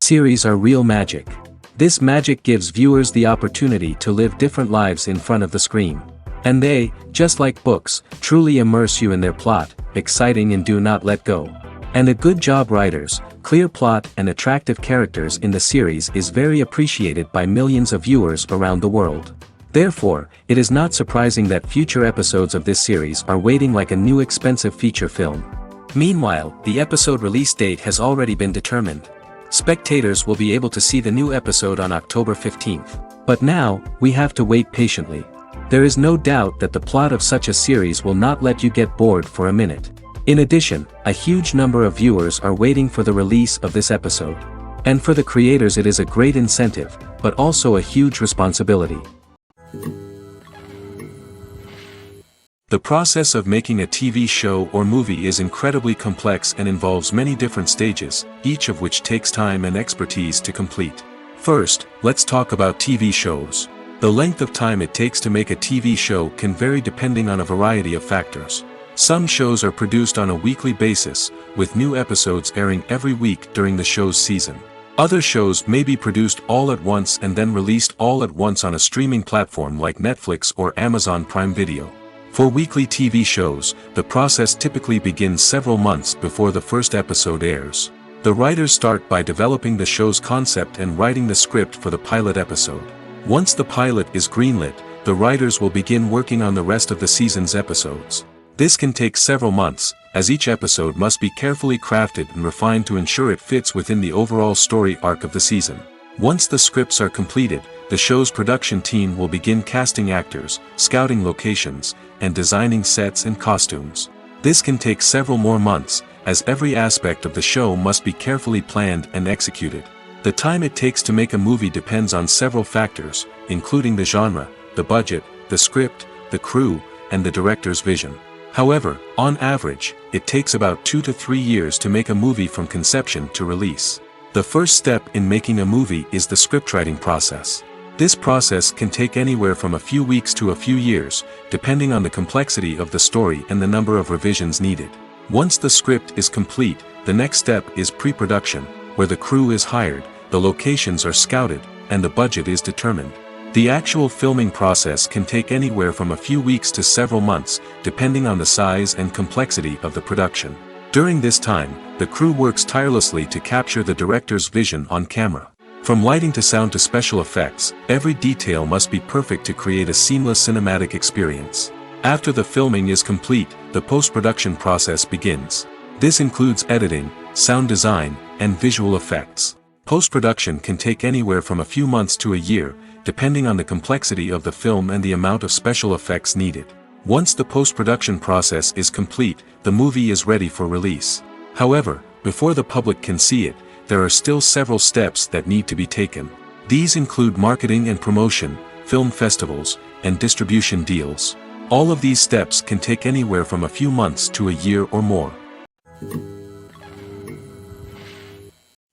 Series are real magic. This magic gives viewers the opportunity to live different lives in front of the screen. And they, just like books, truly immerse you in their plot, exciting and do not let go. And a good job writers, clear plot and attractive characters in the series is very appreciated by millions of viewers around the world. Therefore, it is not surprising that future episodes of this series are waiting like a new expensive feature film. Meanwhile, the episode release date has already been determined. Spectators will be able to see the new episode on October 15th. But now, we have to wait patiently. There is no doubt that the plot of such a series will not let you get bored for a minute. In addition, a huge number of viewers are waiting for the release of this episode. And for the creators it is a great incentive, but also a huge responsibility. The process of making a TV show or movie is incredibly complex and involves many different stages, each of which takes time and expertise to complete. First, let's talk about TV shows. The length of time it takes to make a TV show can vary depending on a variety of factors. Some shows are produced on a weekly basis, with new episodes airing every week during the show's season. Other shows may be produced all at once and then released all at once on a streaming platform like Netflix or Amazon Prime Video. For weekly TV shows, the process typically begins several months before the first episode airs. The writers start by developing the show's concept and writing the script for the pilot episode. Once the pilot is greenlit, the writers will begin working on the rest of the season's episodes. This can take several months, as each episode must be carefully crafted and refined to ensure it fits within the overall story arc of the season. Once the scripts are completed, the show's production team will begin casting actors, scouting locations, and designing sets and costumes. This can take several more months, as every aspect of the show must be carefully planned and executed. The time it takes to make a movie depends on several factors, including the genre, the budget, the script, the crew, and the director's vision. However, on average, it takes about 2 to 3 years to make a movie from conception to release. The first step in making a movie is the scriptwriting process. This process can take anywhere from a few weeks to a few years, depending on the complexity of the story and the number of revisions needed. Once the script is complete, the next step is pre-production, where the crew is hired, the locations are scouted, and the budget is determined. The actual filming process can take anywhere from a few weeks to several months, depending on the size and complexity of the production. During this time, the crew works tirelessly to capture the director's vision on camera. From lighting to sound to special effects, every detail must be perfect to create a seamless cinematic experience. After the filming is complete, the post-production process begins. This includes editing, sound design, and visual effects. Post-production can take anywhere from a few months to a year, depending on the complexity of the film and the amount of special effects needed. Once the post-production process is complete, the movie is ready for release. However, before the public can see it, there are still several steps that need to be taken. These include marketing and promotion, film festivals, and distribution deals. All of these steps can take anywhere from a few months to a year or more.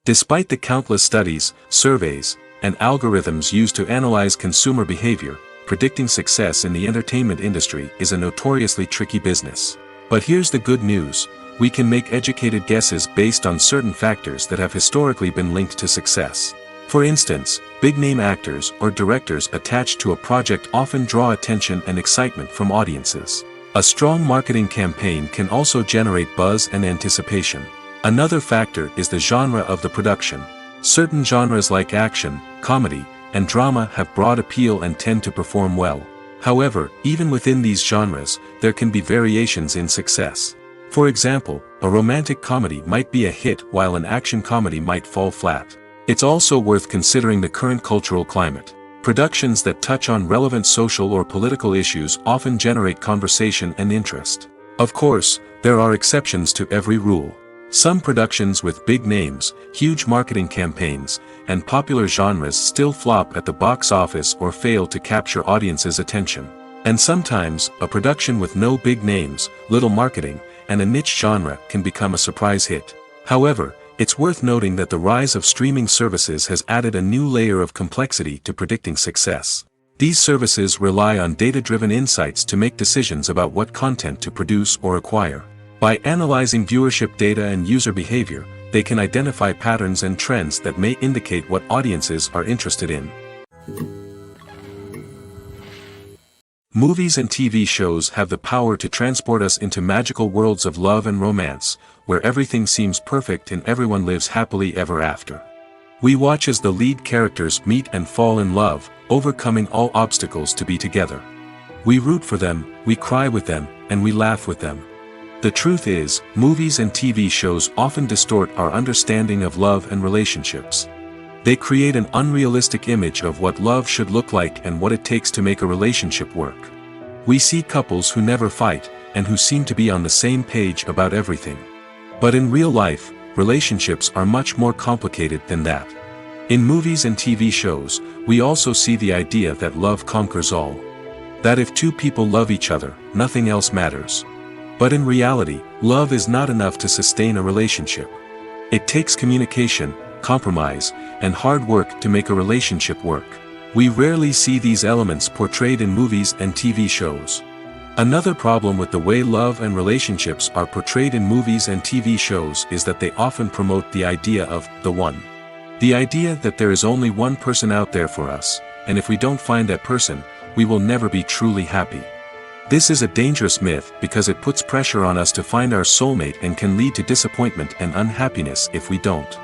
Despite the countless studies, surveys, and algorithms used to analyze consumer behavior, predicting success in the entertainment industry is a notoriously tricky business. But here's the good news: we can make educated guesses based on certain factors that have historically been linked to success. For instance, big-name actors or directors attached to a project often draw attention and excitement from audiences. A strong marketing campaign can also generate buzz and anticipation. Another factor is the genre of the production. Certain genres like action, comedy, and drama have broad appeal and tend to perform well. However, even within these genres, there can be variations in success. For example, a romantic comedy might be a hit while an action comedy might fall flat. It's also worth considering the current cultural climate. Productions that touch on relevant social or political issues often generate conversation and interest. Of course, there are exceptions to every rule. Some productions with big names, huge marketing campaigns, and popular genres still flop at the box office or fail to capture audiences' attention. And sometimes, a production with no big names, little marketing, and a niche genre can become a surprise hit. However, it's worth noting that the rise of streaming services has added a new layer of complexity to predicting success. These services rely on data-driven insights to make decisions about what content to produce or acquire. By analyzing viewership data and user behavior, they can identify patterns and trends that may indicate what audiences are interested in. Movies and TV shows have the power to transport us into magical worlds of love and romance, where everything seems perfect and everyone lives happily ever after. We watch as the lead characters meet and fall in love, overcoming all obstacles to be together. We root for them, we cry with them, and we laugh with them. The truth is, movies and TV shows often distort our understanding of love and relationships. They create an unrealistic image of what love should look like and what it takes to make a relationship work. We see couples who never fight, and who seem to be on the same page about everything. But in real life, relationships are much more complicated than that. In movies and TV shows, we also see the idea that love conquers all. That if two people love each other, nothing else matters. But in reality, love is not enough to sustain a relationship. It takes communication, compromise, and hard work to make a relationship work. We rarely see these elements portrayed in movies and TV shows. Another problem with the way love and relationships are portrayed in movies and TV shows is that they often promote the idea of the one. The idea that there is only one person out there for us, and if we don't find that person, we will never be truly happy. This is a dangerous myth because it puts pressure on us to find our soulmate and can lead to disappointment and unhappiness if we don't.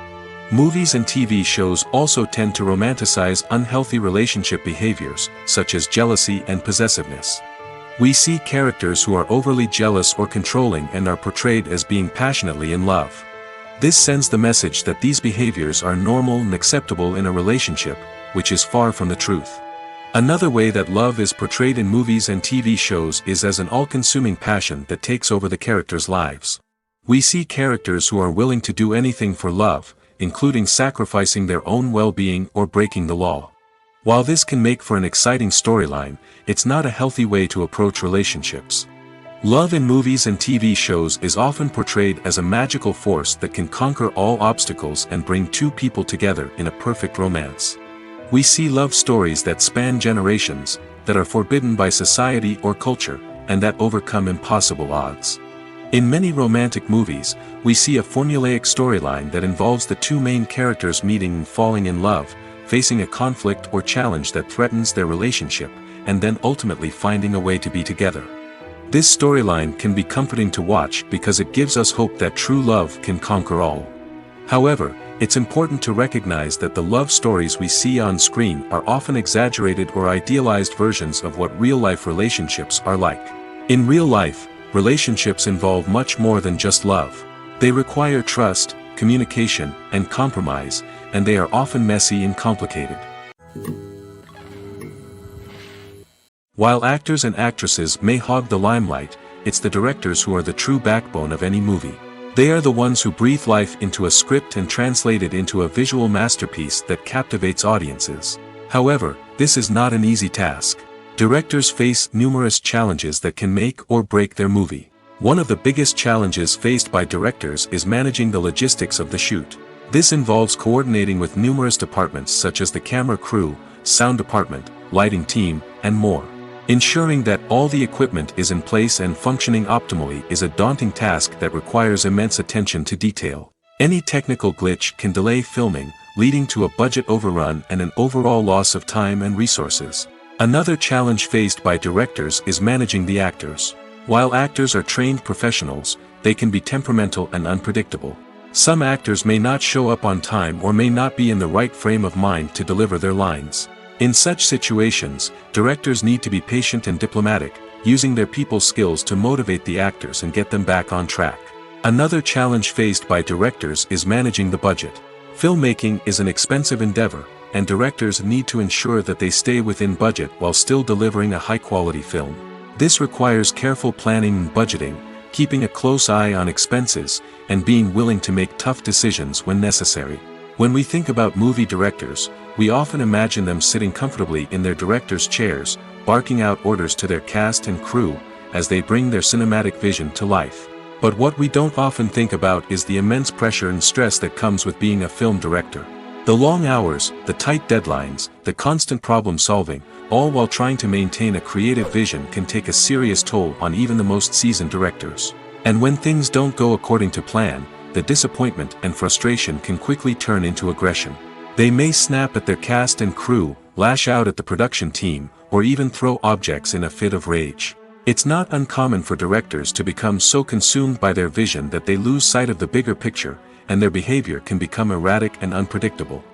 Movies and TV shows also tend to romanticize unhealthy relationship behaviors, such as jealousy and possessiveness. We see characters who are overly jealous or controlling and are portrayed as being passionately in love. This sends the message that these behaviors are normal and acceptable in a relationship, which is far from the truth. Another way that love is portrayed in movies and TV shows is as an all-consuming passion that takes over the characters' lives. We see characters who are willing to do anything for love, including sacrificing their own well-being or breaking the law. While this can make for an exciting storyline, it's not a healthy way to approach relationships. Love in movies and TV shows is often portrayed as a magical force that can conquer all obstacles and bring two people together in a perfect romance. We see love stories that span generations, that are forbidden by society or culture, and that overcome impossible odds. In many romantic movies, we see a formulaic storyline that involves the two main characters meeting and falling in love, facing a conflict or challenge that threatens their relationship, and then ultimately finding a way to be together. This storyline can be comforting to watch because it gives us hope that true love can conquer all. However, it's important to recognize that the love stories we see on screen are often exaggerated or idealized versions of what real-life relationships are like. In real life, relationships involve much more than just love. They require trust, communication, and compromise, and they are often messy and complicated. While actors and actresses may hog the limelight, it's the directors who are the true backbone of any movie. They are the ones who breathe life into a script and translate it into a visual masterpiece that captivates audiences. However, this is not an easy task. Directors face numerous challenges that can make or break their movie. One of the biggest challenges faced by directors is managing the logistics of the shoot. This involves coordinating with numerous departments such as the camera crew, sound department, lighting team, and more. Ensuring that all the equipment is in place and functioning optimally is a daunting task that requires immense attention to detail. Any technical glitch can delay filming, leading to a budget overrun and an overall loss of time and resources. Another challenge faced by directors is managing the actors. While actors are trained professionals, they can be temperamental and unpredictable. Some actors may not show up on time or may not be in the right frame of mind to deliver their lines. In such situations, directors need to be patient and diplomatic, using their people skills to motivate the actors and get them back on track. Another challenge faced by directors is managing the budget. Filmmaking is an expensive endeavor, and directors need to ensure that they stay within budget while still delivering a high-quality film. This requires careful planning and budgeting, keeping a close eye on expenses, and being willing to make tough decisions when necessary. When we think about movie directors, we often imagine them sitting comfortably in their director's chairs, barking out orders to their cast and crew, as they bring their cinematic vision to life. But what we don't often think about is the immense pressure and stress that comes with being a film director. The long hours, the tight deadlines, the constant problem solving, all while trying to maintain a creative vision can take a serious toll on even the most seasoned directors. And when things don't go according to plan, the disappointment and frustration can quickly turn into aggression. They may snap at their cast and crew, lash out at the production team, or even throw objects in a fit of rage. It's not uncommon for directors to become so consumed by their vision that they lose sight of the bigger picture, and their behavior can become erratic and unpredictable.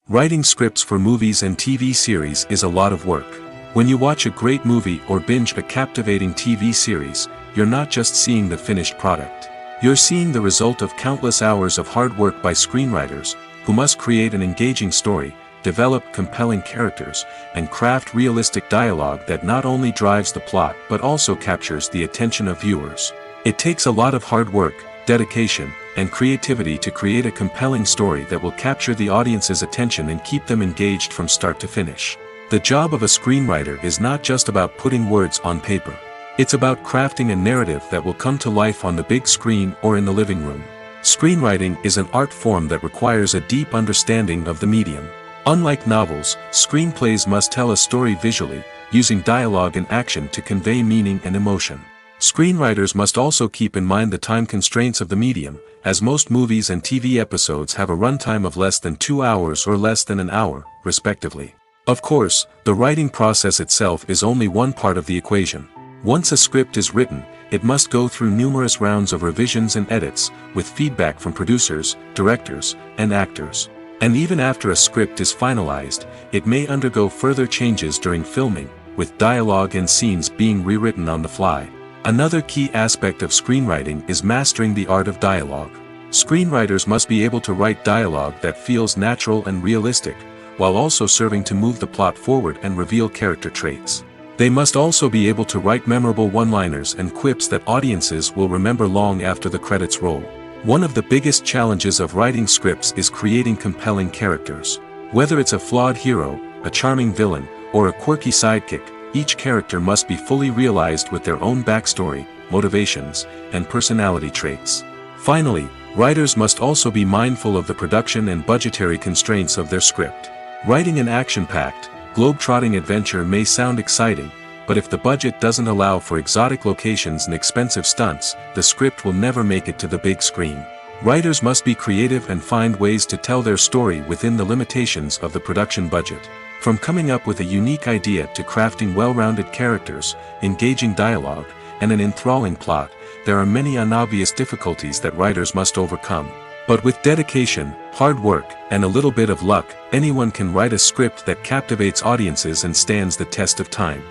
Writing scripts for movies and TV series is a lot of work. When you watch a great movie or binge a captivating TV series, you're not just seeing the finished product. You're seeing the result of countless hours of hard work by screenwriters, who must create an engaging story, develop compelling characters, and craft realistic dialogue that not only drives the plot but also captures the attention of viewers. It takes a lot of hard work, dedication, and creativity to create a compelling story that will capture the audience's attention and keep them engaged from start to finish. The job of a screenwriter is not just about putting words on paper. It's about crafting a narrative that will come to life on the big screen or in the living room. Screenwriting is an art form that requires a deep understanding of the medium. Unlike novels, screenplays must tell a story visually, using dialogue and action to convey meaning and emotion. Screenwriters must also keep in mind the time constraints of the medium, as most movies and TV episodes have a runtime of less than 2 hours or less than an hour, respectively. Of course, the writing process itself is only one part of the equation. Once a script is written, it must go through numerous rounds of revisions and edits, with feedback from producers, directors, and actors. And even after a script is finalized, it may undergo further changes during filming, with dialogue and scenes being rewritten on the fly. Another key aspect of screenwriting is mastering the art of dialogue. Screenwriters must be able to write dialogue that feels natural and realistic, while also serving to move the plot forward and reveal character traits. They must also be able to write memorable one-liners and quips that audiences will remember long after the credits roll. One of the biggest challenges of writing scripts is creating compelling characters. Whether it's a flawed hero, a charming villain, or a quirky sidekick, each character must be fully realized with their own backstory, motivations, and personality traits. Finally, writers must also be mindful of the production and budgetary constraints of their script. Writing an action-packed, globe-trotting adventure may sound exciting, but if the budget doesn't allow for exotic locations and expensive stunts, the script will never make it to the big screen. Writers must be creative and find ways to tell their story within the limitations of the production budget. From coming up with a unique idea to crafting well-rounded characters, engaging dialogue, and an enthralling plot, there are many unobvious difficulties that writers must overcome. But with dedication, hard work, and a little bit of luck, anyone can write a script that captivates audiences and stands the test of time.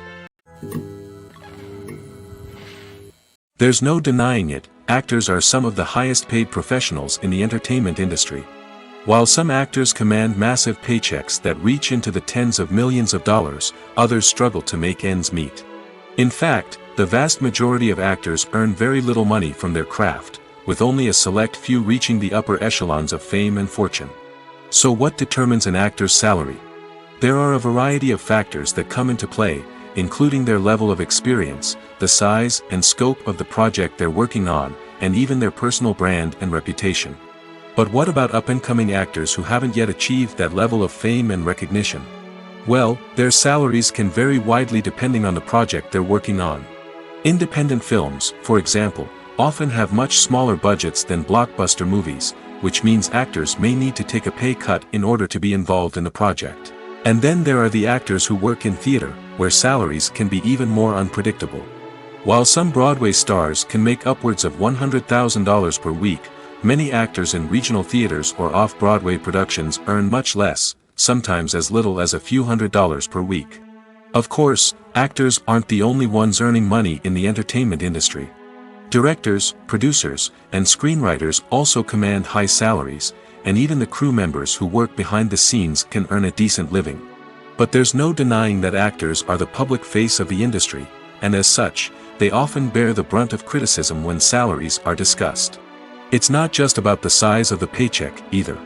There's no denying it, actors are some of the highest-paid professionals in the entertainment industry. While some actors command massive paychecks that reach into the tens of millions of dollars, others struggle to make ends meet. In fact, the vast majority of actors earn very little money from their craft, with only a select few reaching the upper echelons of fame and fortune. So what determines an actor's salary? There are a variety of factors that come into play, including their level of experience, the size and scope of the project they're working on, and even their personal brand and reputation. But what about up-and-coming actors who haven't yet achieved that level of fame and recognition? Well, their salaries can vary widely depending on the project they're working on. Independent films, for example, often have much smaller budgets than blockbuster movies, which means actors may need to take a pay cut in order to be involved in the project. And then there are the actors who work in theater, where salaries can be even more unpredictable. While some Broadway stars can make upwards of $100,000 per week, many actors in regional theaters or off-Broadway productions earn much less, sometimes as little as a few $100s per week. Of course, actors aren't the only ones earning money in the entertainment industry. Directors, producers, and screenwriters also command high salaries, and even the crew members who work behind the scenes can earn a decent living. But there's no denying that actors are the public face of the industry, and as such, they often bear the brunt of criticism when salaries are discussed. It's not just about the size of the paycheck, either.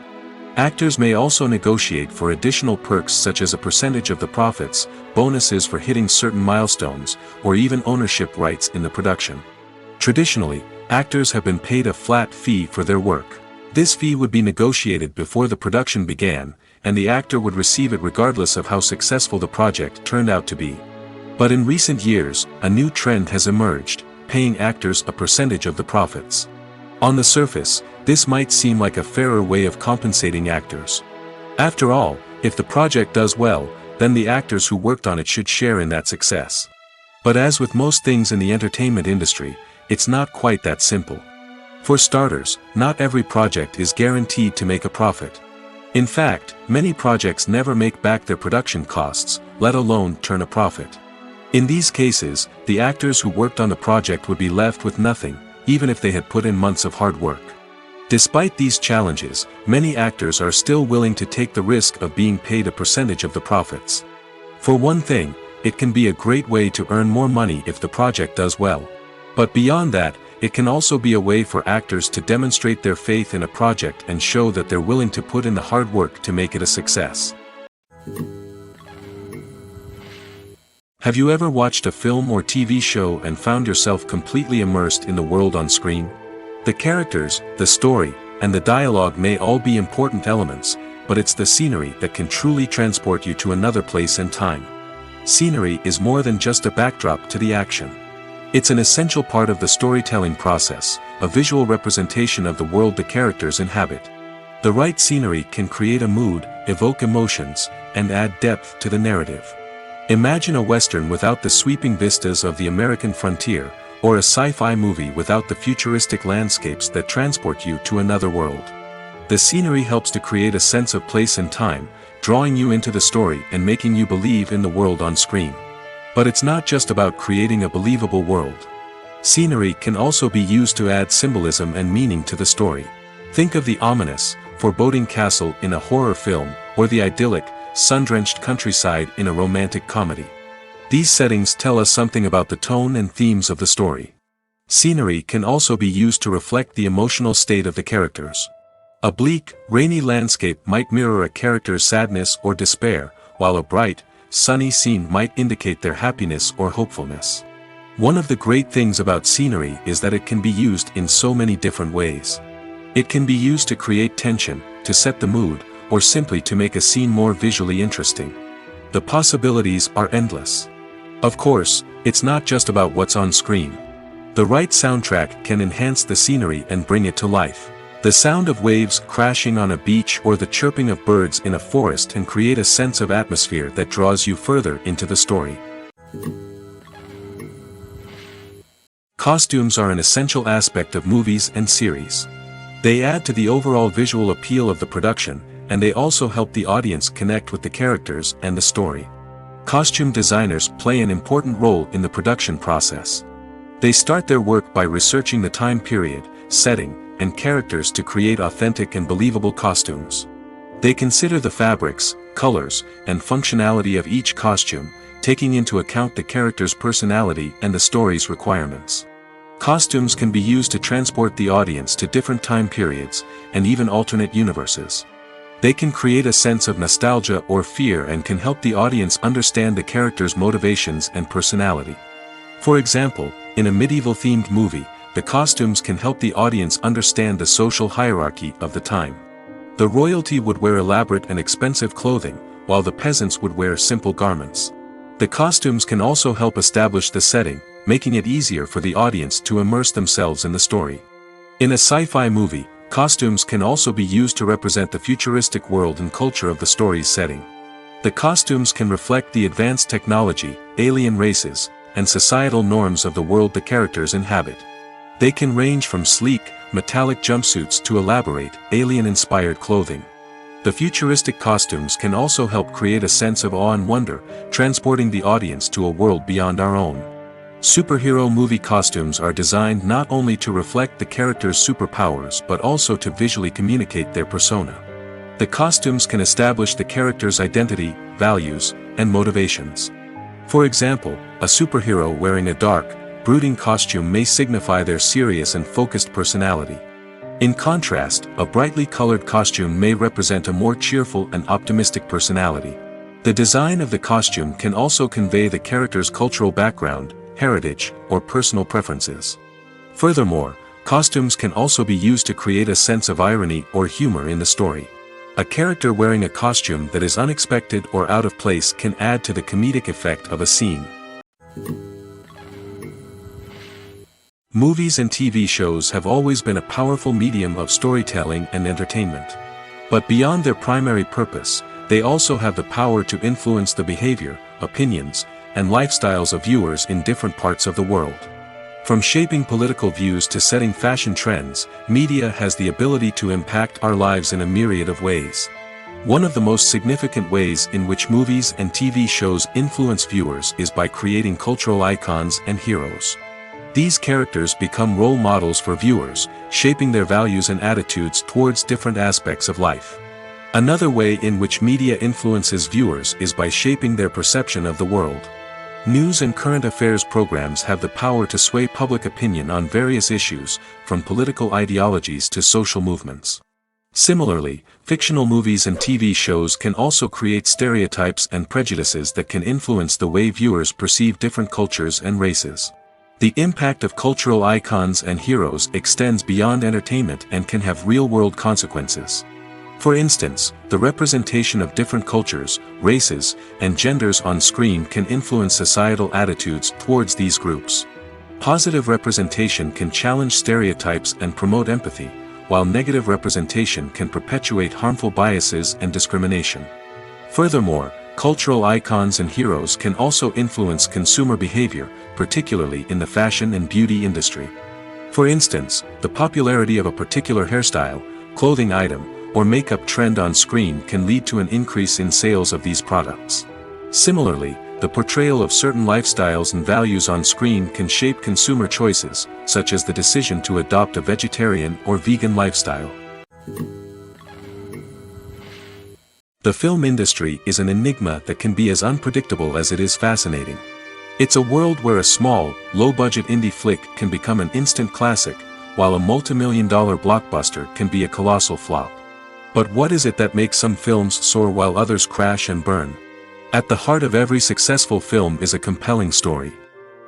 Actors may also negotiate for additional perks such as a percentage of the profits, bonuses for hitting certain milestones, or even ownership rights in the production. Traditionally, actors have been paid a flat fee for their work. This fee would be negotiated before the production began, and the actor would receive it regardless of how successful the project turned out to be. But in recent years, a new trend has emerged. paying actors a percentage of the profits. On the surface, this might seem like a fairer way of compensating actors. After all, if the project does well, then the actors who worked on it should share in that success. But as with most things in the entertainment industry, it's not quite that simple. For starters, not every project is guaranteed to make a profit. In fact, many projects never make back their production costs, let alone turn a profit. In these cases, the actors who worked on the project would be left with nothing, even if they had put in months of hard work. Despite these challenges, many actors are still willing to take the risk of being paid a percentage of the profits. For one thing, it can be a great way to earn more money if the project does well. But beyond that, it can also be a way for actors to demonstrate their faith in a project and show that they're willing to put in the hard work to make it a success. Have you ever watched a film or TV show and found yourself completely immersed in the world on screen? The characters, the story, and the dialogue may all be important elements, but it's the scenery that can truly transport you to another place and time. Scenery is more than just a backdrop to the action. It's an essential part of the storytelling process, a visual representation of the world the characters inhabit. The right scenery can create a mood, evoke emotions, and add depth to the narrative. Imagine a Western without the sweeping vistas of the American frontier, or a sci-fi movie without the futuristic landscapes that transport you to another world. The scenery helps to create a sense of place and time, drawing you into the story and making you believe in the world on screen. But it's not just about creating a believable world. Scenery can also be used to add symbolism and meaning to the story. Think of the ominous, foreboding castle in a horror film, or the idyllic, sun-drenched countryside in a romantic comedy. These settings tell us something about the tone and themes of the story. Scenery can also be used to reflect the emotional state of the characters. A bleak, rainy landscape might mirror a character's sadness or despair, while a bright, sunny scene might indicate their happiness or hopefulness. One of the great things about scenery is that it can be used in so many different ways. It can be used to create tension, to set the mood, or simply to make a scene more visually interesting. The possibilities are endless. Of course, it's not just about what's on screen. The right soundtrack can enhance the scenery and bring it to life. The sound of waves crashing on a beach or the chirping of birds in a forest can create a sense of atmosphere that draws you further into the story. Costumes are an essential aspect of movies and series. They add to the overall visual appeal of the production, and they also help the audience connect with the characters and the story. Costume designers play an important role in the production process. They start their work by researching the time period, setting, and characters to create authentic and believable costumes. They consider the fabrics, colors, and functionality of each costume, taking into account the character's personality and the story's requirements. Costumes can be used to transport the audience to different time periods, and even alternate universes. They can create a sense of nostalgia or fear and can help the audience understand the character's motivations and personality. For example, in a medieval-themed movie, the costumes can help the audience understand the social hierarchy of the time. The royalty would wear elaborate and expensive clothing, while the peasants would wear simple garments. The costumes can also help establish the setting, making it easier for the audience to immerse themselves in the story. In a sci-fi movie, costumes can also be used to represent the futuristic world and culture of the story's setting. The costumes can reflect the advanced technology, alien races, and societal norms of the world the characters inhabit. They can range from sleek, metallic jumpsuits to elaborate, alien-inspired clothing. The futuristic costumes can also help create a sense of awe and wonder, transporting the audience to a world beyond our own. Superhero movie costumes are designed not only to reflect the character's superpowers but also to visually communicate their persona. The costumes can establish the character's identity, values, and motivations. For example, a superhero wearing a dark, brooding costume may signify their serious and focused personality. In contrast, a brightly colored costume may represent a more cheerful and optimistic personality. The design of the costume can also convey the character's cultural background, heritage, or personal preferences. Furthermore, costumes can also be used to create a sense of irony or humor in the story. A character wearing a costume that is unexpected or out of place can add to the comedic effect of a scene. Movies and TV shows have always been a powerful medium of storytelling and entertainment. But beyond their primary purpose, they also have the power to influence the behavior, opinions, and lifestyles of viewers in different parts of the world. From shaping political views to setting fashion trends, media has the ability to impact our lives in a myriad of ways. One of the most significant ways in which movies and TV shows influence viewers is by creating cultural icons and heroes. These characters become role models for viewers, shaping their values and attitudes towards different aspects of life. Another way in which media influences viewers is by shaping their perception of the world. News and current affairs programs have the power to sway public opinion on various issues, from political ideologies to social movements. Similarly, fictional movies and TV shows can also create stereotypes and prejudices that can influence the way viewers perceive different cultures and races. The impact of cultural icons and heroes extends beyond entertainment and can have real-world consequences. For instance, the representation of different cultures, races, and genders on screen can influence societal attitudes towards these groups. Positive representation can challenge stereotypes and promote empathy, while negative representation can perpetuate harmful biases and discrimination. Furthermore, cultural icons and heroes can also influence consumer behavior, particularly in the fashion and beauty industry. For instance, the popularity of a particular hairstyle, clothing item, or makeup trend on screen can lead to an increase in sales of these products. Similarly, the portrayal of certain lifestyles and values on screen can shape consumer choices, such as the decision to adopt a vegetarian or vegan lifestyle. The film industry is an enigma that can be as unpredictable as it is fascinating. It's a world where a small, low-budget indie flick can become an instant classic, while a multi-million-dollar blockbuster can be a colossal flop. But what is it that makes some films soar while others crash and burn? At the heart of every successful film is a compelling story.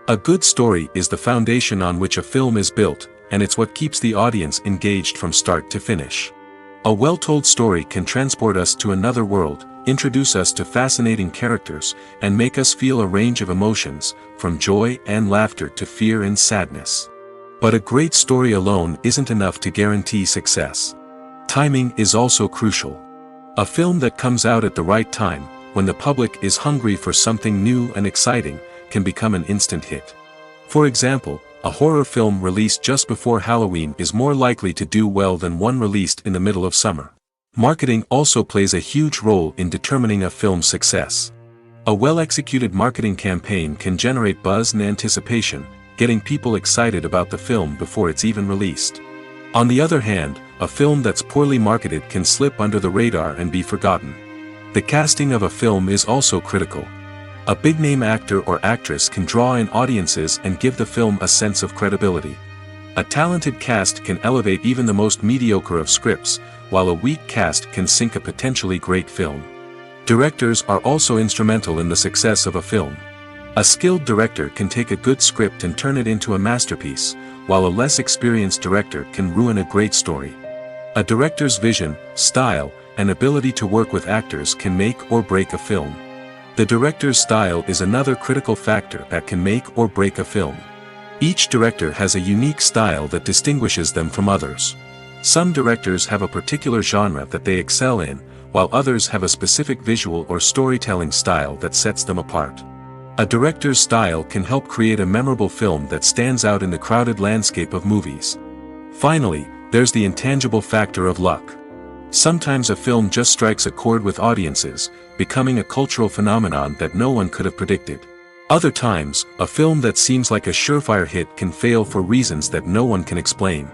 A good story is the foundation on which a film is built, and it's what keeps the audience engaged from start to finish. A well-told story can transport us to another world, introduce us to fascinating characters, and make us feel a range of emotions, from joy and laughter to fear and sadness. But a great story alone isn't enough to guarantee success. Timing is also crucial. A film that comes out at the right time, when the public is hungry for something new and exciting, can become an instant hit. For example, a horror film released just before Halloween is more likely to do well than one released in the middle of summer. Marketing also plays a huge role in determining a film's success. A well-executed marketing campaign can generate buzz and anticipation, getting people excited about the film before it's even released. On the other hand, a film that's poorly marketed can slip under the radar and be forgotten. The casting of a film is also critical. A big-name actor or actress can draw in audiences and give the film a sense of credibility. A talented cast can elevate even the most mediocre of scripts, while a weak cast can sink a potentially great film. Directors are also instrumental in the success of a film. A skilled director can take a good script and turn it into a masterpiece, while a less experienced director can ruin a great story. A director's vision, style, and ability to work with actors can make or break a film. The director's style is another critical factor that can make or break a film. Each director has a unique style that distinguishes them from others. Some directors have a particular genre that they excel in, while others have a specific visual or storytelling style that sets them apart. A director's style can help create a memorable film that stands out in the crowded landscape of movies. Finally, there's the intangible factor of luck. Sometimes a film just strikes a chord with audiences, becoming a cultural phenomenon that no one could have predicted. Other times, a film that seems like a surefire hit can fail for reasons that no one can explain.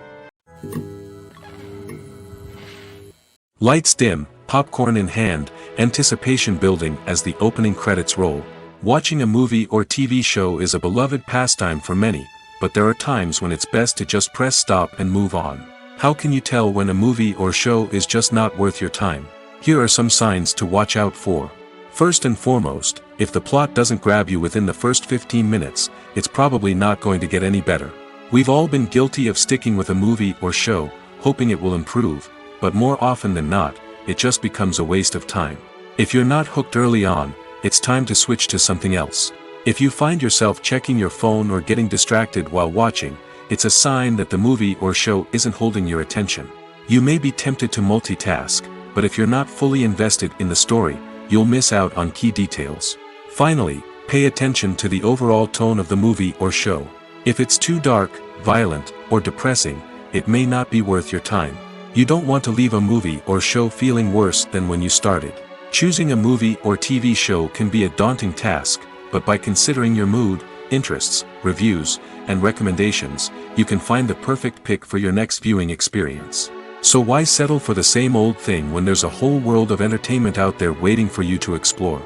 Lights dim, popcorn in hand, anticipation building as the opening credits roll. Watching a movie or TV show is a beloved pastime for many, but there are times when it's best to just press stop and move on. How can you tell when a movie or show is just not worth your time? Here are some signs to watch out for. First and foremost, if the plot doesn't grab you within the first 15 minutes, it's probably not going to get any better. We've all been guilty of sticking with a movie or show, hoping it will improve, but more often than not, it just becomes a waste of time. If you're not hooked early on, it's time to switch to something else. If you find yourself checking your phone or getting distracted while watching, it's a sign that the movie or show isn't holding your attention. You may be tempted to multitask, but if you're not fully invested in the story, you'll miss out on key details. Finally, pay attention to the overall tone of the movie or show. If it's too dark, violent, or depressing, it may not be worth your time. You don't want to leave a movie or show feeling worse than when you started. Choosing a movie or TV show can be a daunting task, but by considering your mood, interests, reviews, and recommendations, you can find the perfect pick for your next viewing experience. So why settle for the same old thing when there's a whole world of entertainment out there waiting for you to explore?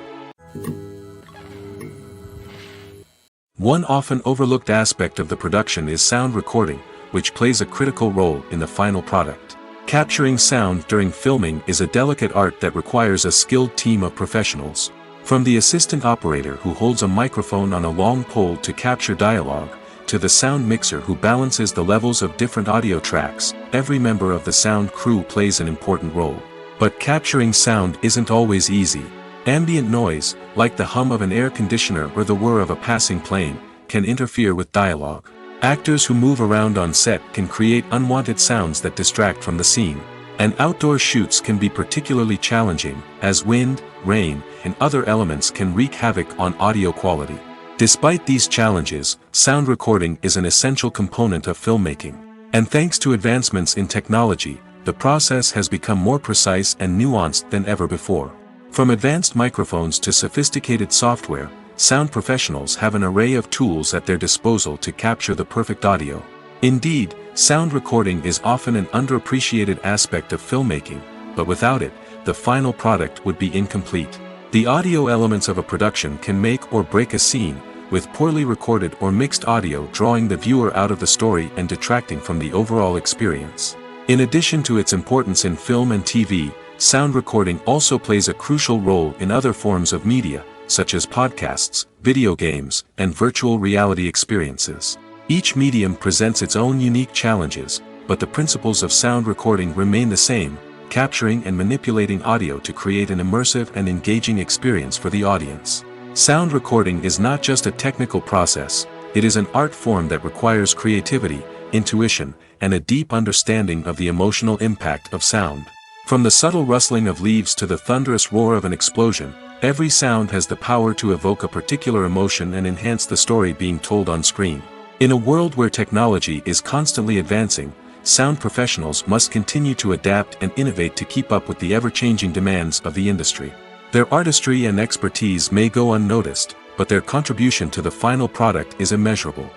One often overlooked aspect of the production is sound recording, which plays a critical role in the final product. Capturing sound during filming is a delicate art that requires a skilled team of professionals. From the assistant operator who holds a microphone on a long pole to capture dialogue, to the sound mixer who balances the levels of different audio tracks, every member of the sound crew plays an important role. But capturing sound isn't always easy. Ambient noise, like the hum of an air conditioner or the whir of a passing plane, can interfere with dialogue. Actors who move around on set can create unwanted sounds that distract from the scene. And outdoor shoots can be particularly challenging, as wind, rain, and other elements can wreak havoc on audio quality. Despite these challenges, sound recording is an essential component of filmmaking. And thanks to advancements in technology, the process has become more precise and nuanced than ever before. From advanced microphones to sophisticated software, sound professionals have an array of tools at their disposal to capture the perfect audio. Indeed, sound recording is often an underappreciated aspect of filmmaking, but without it, the final product would be incomplete. The audio elements of a production can make or break a scene, with poorly recorded or mixed audio drawing the viewer out of the story and detracting from the overall experience. In addition to its importance in film and TV, sound recording also plays a crucial role in other forms of media, such as podcasts, video games, and virtual reality experiences. Each medium presents its own unique challenges, but the principles of sound recording remain the same, capturing and manipulating audio to create an immersive and engaging experience for the audience. Sound recording is not just a technical process, it is an art form that requires creativity, intuition, and a deep understanding of the emotional impact of sound. From the subtle rustling of leaves to the thunderous roar of an explosion, every sound has the power to evoke a particular emotion and enhance the story being told on screen. In a world where technology is constantly advancing, sound professionals must continue to adapt and innovate to keep up with the ever-changing demands of the industry. Their artistry and expertise may go unnoticed, but their contribution to the final product is immeasurable.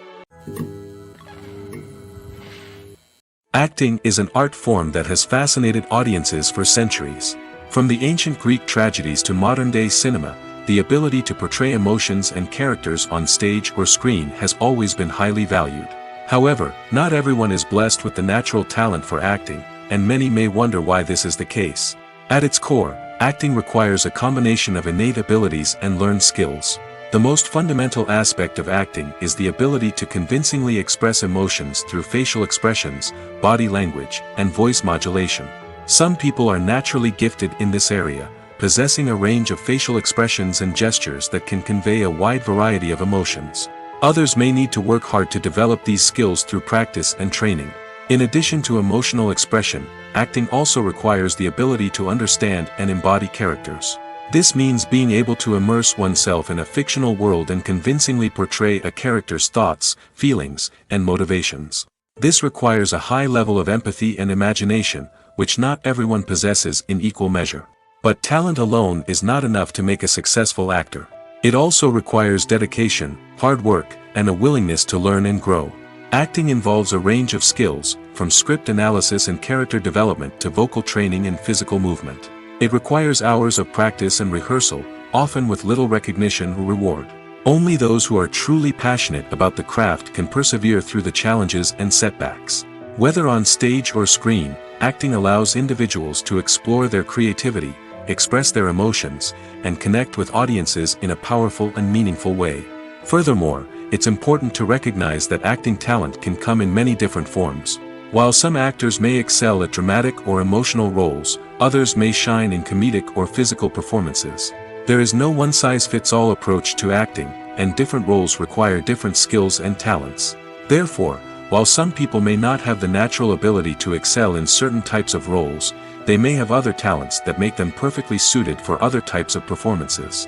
Acting is an art form that has fascinated audiences for centuries. From the ancient Greek tragedies to modern-day cinema, the ability to portray emotions and characters on stage or screen has always been highly valued. However, not everyone is blessed with the natural talent for acting, and many may wonder why this is the case. At its core, acting requires a combination of innate abilities and learned skills. The most fundamental aspect of acting is the ability to convincingly express emotions through facial expressions, body language, and voice modulation. Some people are naturally gifted in this area, possessing a range of facial expressions and gestures that can convey a wide variety of emotions. Others may need to work hard to develop these skills through practice and training. In addition to emotional expression, acting also requires the ability to understand and embody characters. This means being able to immerse oneself in a fictional world and convincingly portray a character's thoughts, feelings, and motivations. This requires a high level of empathy and imagination, which not everyone possesses in equal measure. But talent alone is not enough to make a successful actor. It also requires dedication, hard work, and a willingness to learn and grow. Acting involves a range of skills, from script analysis and character development to vocal training and physical movement. It requires hours of practice and rehearsal, often with little recognition or reward. Only those who are truly passionate about the craft can persevere through the challenges and setbacks. Whether on stage or screen, acting allows individuals to explore their creativity, express their emotions, and connect with audiences in a powerful and meaningful way. Furthermore, it's important to recognize that acting talent can come in many different forms. While some actors may excel at dramatic or emotional roles, others may shine in comedic or physical performances. There is no one-size-fits-all approach to acting, and different roles require different skills and talents. Therefore, While some people may not have the natural ability to excel in certain types of roles, they may have other talents that make them perfectly suited for other types of performances.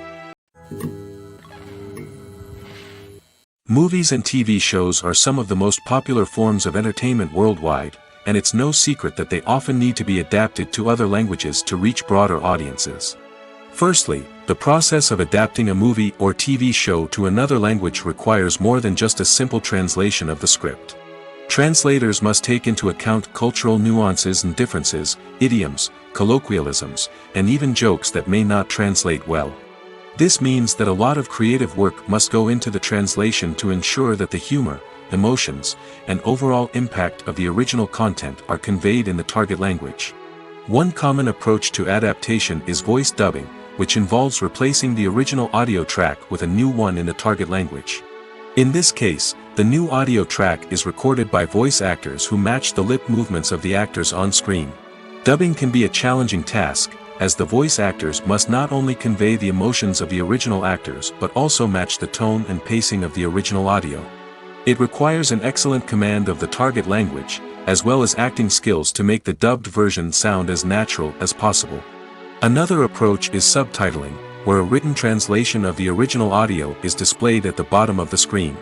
Movies and TV shows are some of the most popular forms of entertainment worldwide, and it's no secret that they often need to be adapted to other languages to reach broader audiences. Firstly, the process of adapting a movie or TV show to another language requires more than just a simple translation of the script. Translators must take into account cultural nuances and differences, idioms, colloquialisms, and even jokes that may not translate well. This means that a lot of creative work must go into the translation to ensure that the humor, emotions, and overall impact of the original content are conveyed in the target language. One common approach to adaptation is voice dubbing, which involves replacing the original audio track with a new one in the target language. In this case, the new audio track is recorded by voice actors who match the lip movements of the actors on screen. Dubbing can be a challenging task, as the voice actors must not only convey the emotions of the original actors but also match the tone and pacing of the original audio. It requires an excellent command of the target language, as well as acting skills to make the dubbed version sound as natural as possible. Another approach is subtitling, where a written translation of the original audio is displayed at the bottom of the screen.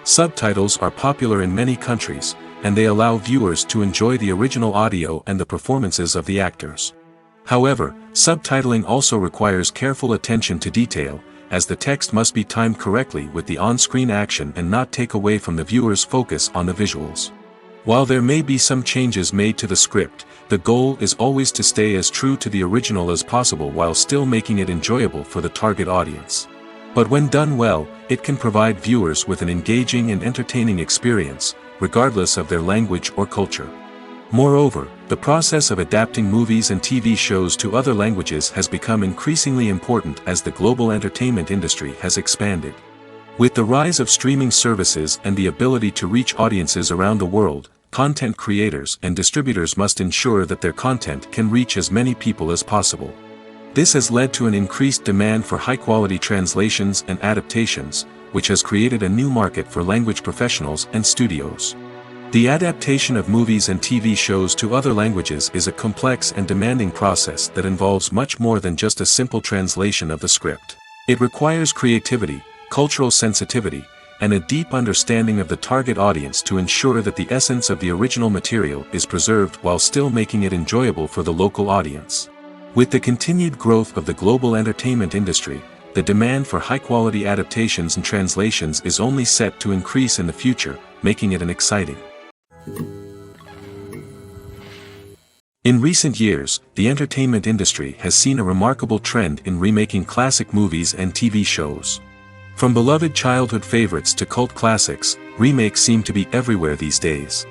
Subtitles are popular in many countries, and they allow viewers to enjoy the original audio and the performances of the actors. However, subtitling also requires careful attention to detail, as the text must be timed correctly with the on-screen action and not take away from the viewer's focus on the visuals. While there may be some changes made to the script, the goal is always to stay as true to the original as possible while still making it enjoyable for the target audience. But when done well, it can provide viewers with an engaging and entertaining experience, regardless of their language or culture. Moreover, the process of adapting movies and TV shows to other languages has become increasingly important as the global entertainment industry has expanded. With the rise of streaming services and the ability to reach audiences around the world, content creators and distributors must ensure that their content can reach as many people as possible. This has led to an increased demand for high-quality translations and adaptations, which has created a new market for language professionals and studios. The adaptation of movies and TV shows to other languages is a complex and demanding process that involves much more than just a simple translation of the script. It requires creativity, cultural sensitivity, and a deep understanding of the target audience to ensure that the essence of the original material is preserved while still making it enjoyable for the local audience. With the continued growth of the global entertainment industry, the demand for high-quality adaptations and translations is only set to increase in the future, making it an exciting. In recent years, the entertainment industry has seen a remarkable trend in remaking classic movies and TV shows. From beloved childhood favorites to cult classics, remakes seem to be everywhere these days.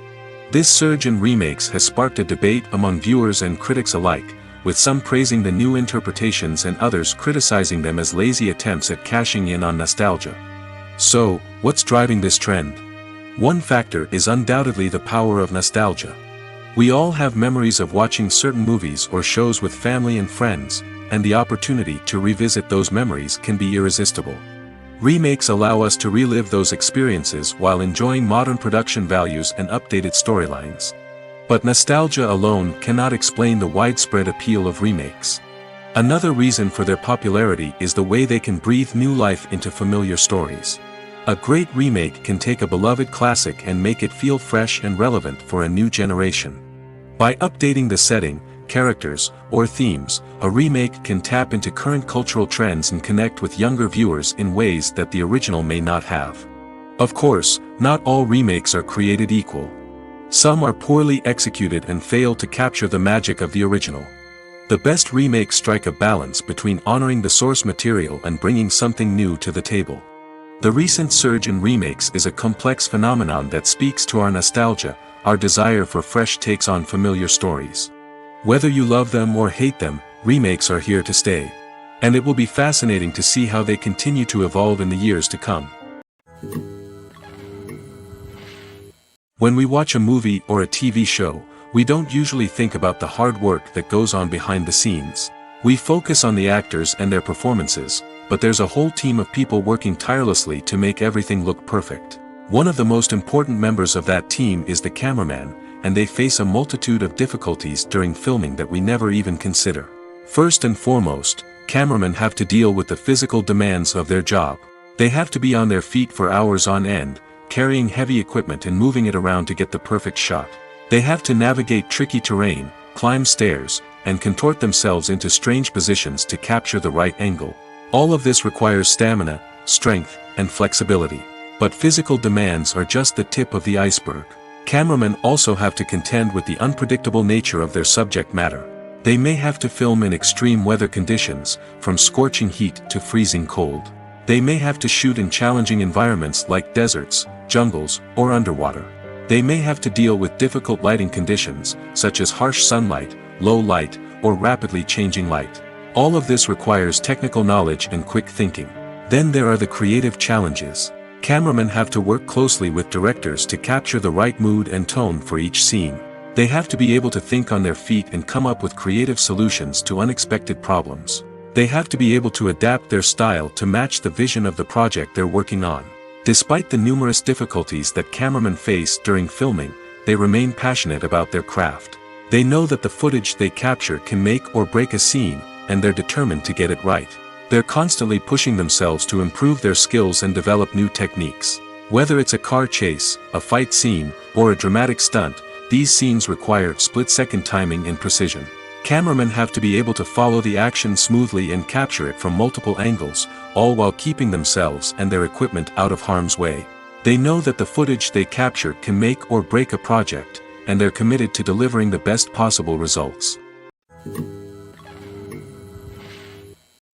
This surge in remakes has sparked a debate among viewers and critics alike, with some praising the new interpretations and others criticizing them as lazy attempts at cashing in on nostalgia. So, what's driving this trend? One factor is undoubtedly the power of nostalgia. We all have memories of watching certain movies or shows with family and friends, and the opportunity to revisit those memories can be irresistible. Remakes allow us to relive those experiences while enjoying modern production values and updated storylines. But nostalgia alone cannot explain the widespread appeal of remakes. Another reason for their popularity is the way they can breathe new life into familiar stories. A great remake can take a beloved classic and make it feel fresh and relevant for a new generation. By updating the setting, characters, or themes, a remake can tap into current cultural trends and connect with younger viewers in ways that the original may not have. Of course, not all remakes are created equal. Some are poorly executed and fail to capture the magic of the original. The best remakes strike a balance between honoring the source material and bringing something new to the table. The recent surge in remakes is a complex phenomenon that speaks to our nostalgia, our desire for fresh takes on familiar stories. Whether you love them or hate them, remakes are here to stay. And it will be fascinating to see how they continue to evolve in the years to come. When we watch a movie or a TV show, we don't usually think about the hard work that goes on behind the scenes. We focus on the actors and their performances, but there's a whole team of people working tirelessly to make everything look perfect. One of the most important members of that team is the cameraman, and they face a multitude of difficulties during filming that we never even consider. First and foremost, cameramen have to deal with the physical demands of their job. They have to be on their feet for hours on end, carrying heavy equipment and moving it around to get the perfect shot. They have to navigate tricky terrain, climb stairs, and contort themselves into strange positions to capture the right angle. All of this requires stamina, strength, and flexibility. But physical demands are just the tip of the iceberg. Cameramen also have to contend with the unpredictable nature of their subject matter. They may have to film in extreme weather conditions, from scorching heat to freezing cold. They may have to shoot in challenging environments like deserts, jungles, or underwater. They may have to deal with difficult lighting conditions, such as harsh sunlight, low light, or rapidly changing light. All of this requires technical knowledge and quick thinking. Then there are the creative challenges. Cameramen have to work closely with directors to capture the right mood and tone for each scene. They have to be able to think on their feet and come up with creative solutions to unexpected problems. They have to be able to adapt their style to match the vision of the project they're working on. Despite the numerous difficulties that cameramen face during filming, they remain passionate about their craft. They know that the footage they capture can make or break a scene, and they're determined to get it right. They're constantly pushing themselves to improve their skills and develop new techniques. Whether it's a car chase, a fight scene, or a dramatic stunt, these scenes require split-second timing and precision. Cameramen have to be able to follow the action smoothly and capture it from multiple angles, all while keeping themselves and their equipment out of harm's way. They know that the footage they capture can make or break a project, and they're committed to delivering the best possible results.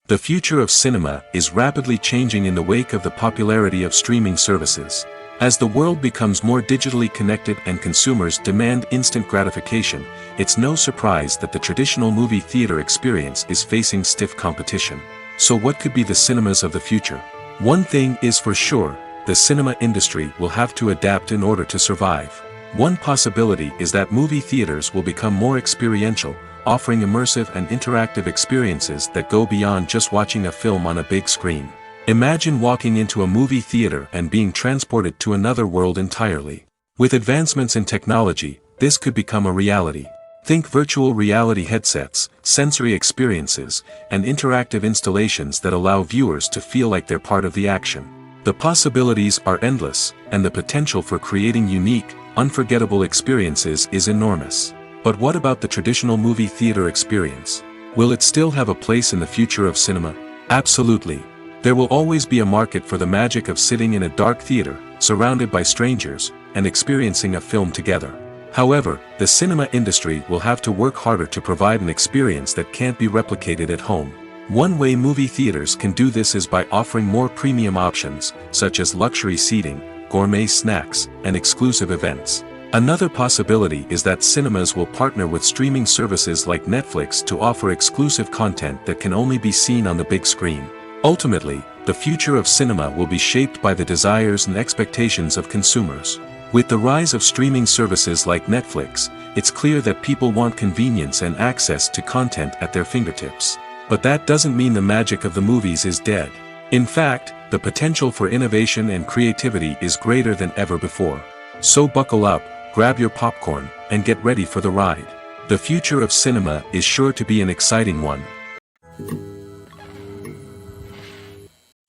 The future of cinema is rapidly changing in the wake of the popularity of streaming services. As the world becomes more digitally connected and consumers demand instant gratification, it's no surprise that the traditional movie theater experience is facing stiff competition. So what could be the cinemas of the future? One thing is for sure, the cinema industry will have to adapt in order to survive. One possibility is that movie theaters will become more experiential, offering immersive and interactive experiences that go beyond just watching a film on a big screen. Imagine walking into a movie theater and being transported to another world entirely. With advancements in technology, this could become a reality. Think virtual reality headsets, sensory experiences, and interactive installations that allow viewers to feel like they're part of the action. The possibilities are endless, and the potential for creating unique, unforgettable experiences is enormous. But what about the traditional movie theater experience? Will it still have a place in the future of cinema? Absolutely. There will always be a market for the magic of sitting in a dark theater, surrounded by strangers, and experiencing a film together. However, the cinema industry will have to work harder to provide an experience that can't be replicated at home. One way movie theaters can do this is by offering more premium options, such as luxury seating, gourmet snacks, and exclusive events. Another possibility is that cinemas will partner with streaming services like Netflix to offer exclusive content that can only be seen on the big screen. Ultimately, the future of cinema will be shaped by the desires and expectations of consumers. With the rise of streaming services like Netflix, it's clear that people want convenience and access to content at their fingertips. But that doesn't mean the magic of the movies is dead. In fact, the potential for innovation and creativity is greater than ever before. So buckle up, grab your popcorn, and get ready for the ride. The future of cinema is sure to be an exciting one.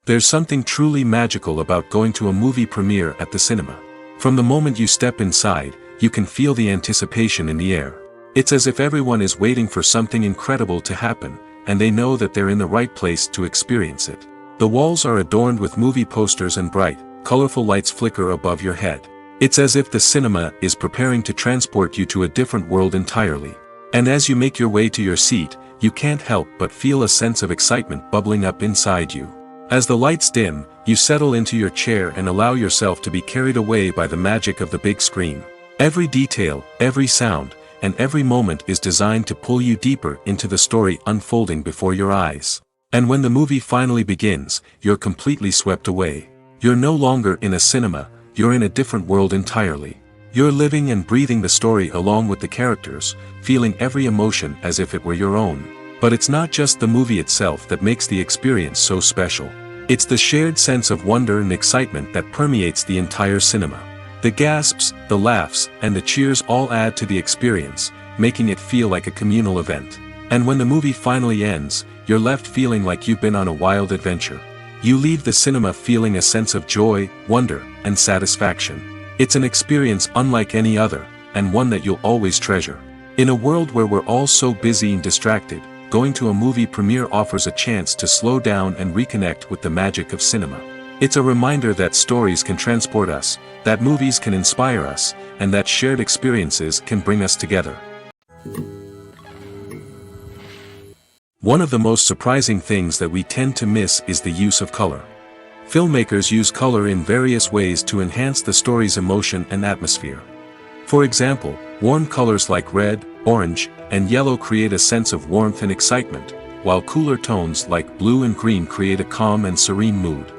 There's something truly magical about going to a movie premiere at the cinema. From the moment you step inside, you can feel the anticipation in the air. It's as if everyone is waiting for something incredible to happen, and they know that they're in the right place to experience it. The walls are adorned with movie posters and bright, colorful lights flicker above your head. It's as if the cinema is preparing to transport you to a different world entirely. And as you make your way to your seat, you can't help but feel a sense of excitement bubbling up inside you. As the lights dim, you settle into your chair and allow yourself to be carried away by the magic of the big screen. Every detail, every sound, and every moment is designed to pull you deeper into the story unfolding before your eyes. And when the movie finally begins, you're completely swept away. You're no longer in a cinema, you're in a different world entirely. You're living and breathing the story along with the characters, feeling every emotion as if it were your own. But it's not just the movie itself that makes the experience so special. It's the shared sense of wonder and excitement that permeates the entire cinema. The gasps, the laughs, and the cheers all add to the experience, making it feel like a communal event. And when the movie finally ends, you're left feeling like you've been on a wild adventure. You leave the cinema feeling a sense of joy, wonder, and satisfaction. It's an experience unlike any other, and one that you'll always treasure. In a world where we're all so busy and distracted, going to a movie premiere offers a chance to slow down and reconnect with the magic of cinema. It's a reminder that stories can transport us, that movies can inspire us, and that shared experiences can bring us together. One of the most surprising things that we tend to miss is the use of color. Filmmakers use color in various ways to enhance the story's emotion and atmosphere. For example, warm colors like red, orange, and yellow create a sense of warmth and excitement, while cooler tones like blue and green create a calm and serene mood.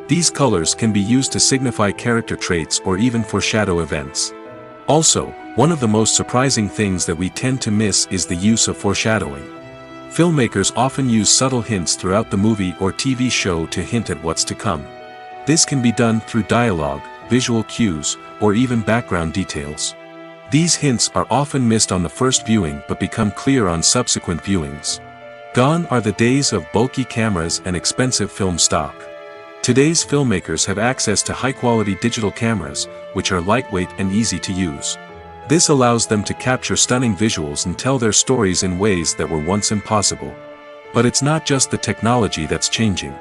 These colors can be used to signify character traits or even foreshadow events. Also, one of the most surprising things that we tend to miss is the use of foreshadowing. Filmmakers often use subtle hints throughout the movie or TV show to hint at what's to come. This can be done through dialogue, visual cues, or even background details. These hints are often missed on the first viewing but become clear on subsequent viewings. Gone are the days of bulky cameras and expensive film stock. Today's filmmakers have access to high-quality digital cameras, which are lightweight and easy to use. This allows them to capture stunning visuals and tell their stories in ways that were once impossible. But it's not just the technology that's changing.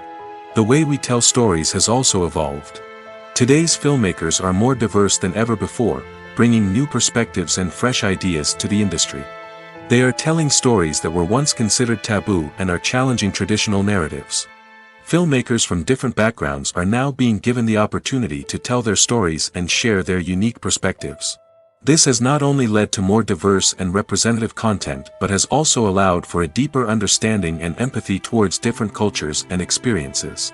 The way we tell stories has also evolved. Today's filmmakers are more diverse than ever before, bringing new perspectives and fresh ideas to the industry. They are telling stories that were once considered taboo and are challenging traditional narratives. Filmmakers from different backgrounds are now being given the opportunity to tell their stories and share their unique perspectives. This has not only led to more diverse and representative content but has also allowed for a deeper understanding and empathy towards different cultures and experiences.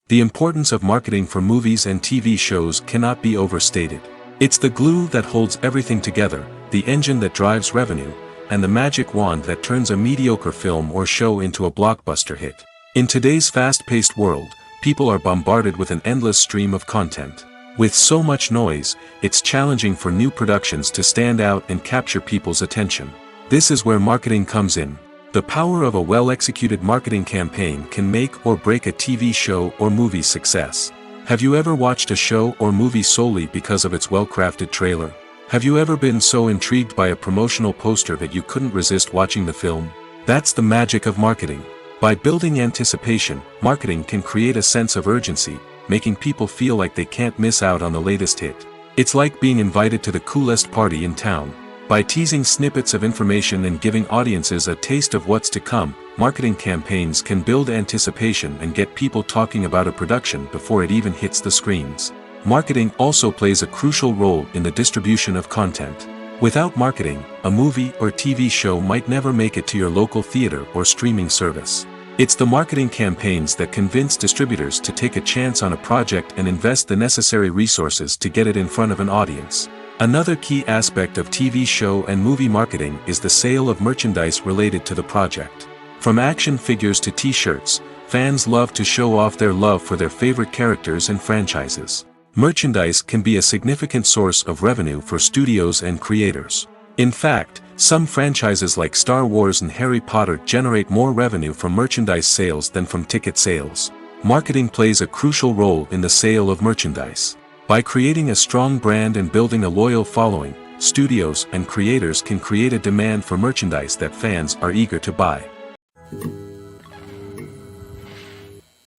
The importance of marketing for movies and TV shows cannot be overstated. It's the glue that holds everything together, the engine that drives revenue, and the magic wand that turns a mediocre film or show into a blockbuster hit. In today's fast-paced world, people are bombarded with an endless stream of content. With so much noise, it's challenging for new productions to stand out and capture people's attention. This is where marketing comes in. The power of a well-executed marketing campaign can make or break a TV show or movie's success. Have you ever watched a show or movie solely because of its well-crafted trailer? Have you ever been so intrigued by a promotional poster that you couldn't resist watching the film? That's the magic of marketing. By building anticipation, marketing can create a sense of urgency, making people feel like they can't miss out on the latest hit. It's like being invited to the coolest party in town. By teasing snippets of information and giving audiences a taste of what's to come, marketing campaigns can build anticipation and get people talking about a production before it even hits the screens. Marketing also plays a crucial role in the distribution of content. Without marketing, a movie or TV show might never make it to your local theater or streaming service. It's the marketing campaigns that convince distributors to take a chance on a project and invest the necessary resources to get it in front of an audience. Another key aspect of TV show and movie marketing is the sale of merchandise related to the project. From action figures to t-shirts, fans love to show off their love for their favorite characters and franchises. Merchandise can be a significant source of revenue for studios and creators. In fact, some franchises like Star Wars and Harry Potter generate more revenue from merchandise sales than from ticket sales. Marketing plays a crucial role in the sale of merchandise. By creating a strong brand and building a loyal following, studios and creators can create a demand for merchandise that fans are eager to buy.